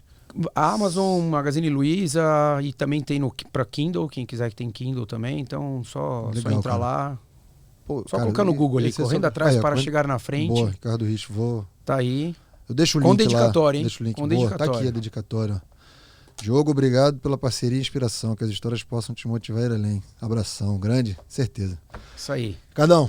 [SPEAKER 2] A Amazon, Magazine Luiza, e também tem para Kindle, quem quiser que tem Kindle também, então só entrar cara. Lá. Pô, só colocar no Google ali, correndo atrás para chegar na frente.
[SPEAKER 1] Boa, Ricardo Rich, vou...
[SPEAKER 2] Tá aí.
[SPEAKER 1] Eu deixo o link
[SPEAKER 2] com dedicatório,
[SPEAKER 1] lá.
[SPEAKER 2] Hein?
[SPEAKER 1] Deixo o link.
[SPEAKER 2] Com
[SPEAKER 1] boa,
[SPEAKER 2] dedicatório.
[SPEAKER 1] Tá aqui a dedicatória. Diogo, obrigado pela parceria e inspiração, que as histórias possam te motivar a ir além. Abração, grande, certeza.
[SPEAKER 2] Isso aí.
[SPEAKER 1] Ricardão,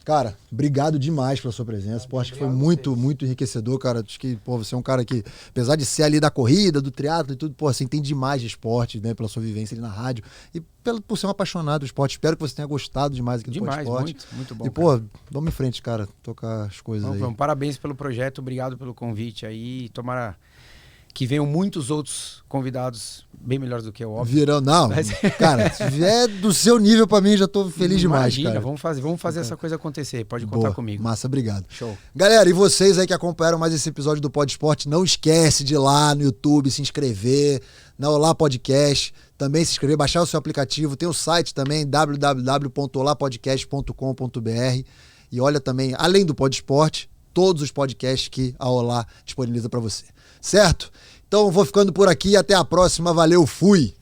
[SPEAKER 1] cara, obrigado demais pela sua presença. Pô, acho que foi muito enriquecedor, cara. Acho que, pô, você é um cara que, apesar de ser ali da corrida, do triatlo e tudo, pô, você entende demais de esporte, né, pela sua vivência ali na rádio. E por ser um apaixonado do esporte. Espero que você tenha gostado demais aqui do Podsport.
[SPEAKER 2] Muito bom.
[SPEAKER 1] E, pô, vamos em frente, cara, tocar as coisas aí.
[SPEAKER 2] Vamos. Parabéns pelo projeto, obrigado pelo convite aí. Tomara que venham muitos outros convidados bem melhores do que eu, óbvio.
[SPEAKER 1] Virão, não. Mas... Cara, se vier do seu nível pra mim, já tô feliz demais, cara.
[SPEAKER 2] Vamos fazer essa coisa acontecer. Pode contar comigo.
[SPEAKER 1] Massa, obrigado.
[SPEAKER 2] Show.
[SPEAKER 1] Galera, e vocês aí que acompanharam mais esse episódio do Podsport, não esquece de ir lá no YouTube, se inscrever, na Olá Podcast, também se inscrever, baixar o seu aplicativo, tem o site também, www.olapodcast.com.br, e olha também, além do Podsport, todos os podcasts que a Olá disponibiliza para você. Certo? Então vou ficando por aqui, até a próxima, valeu, fui!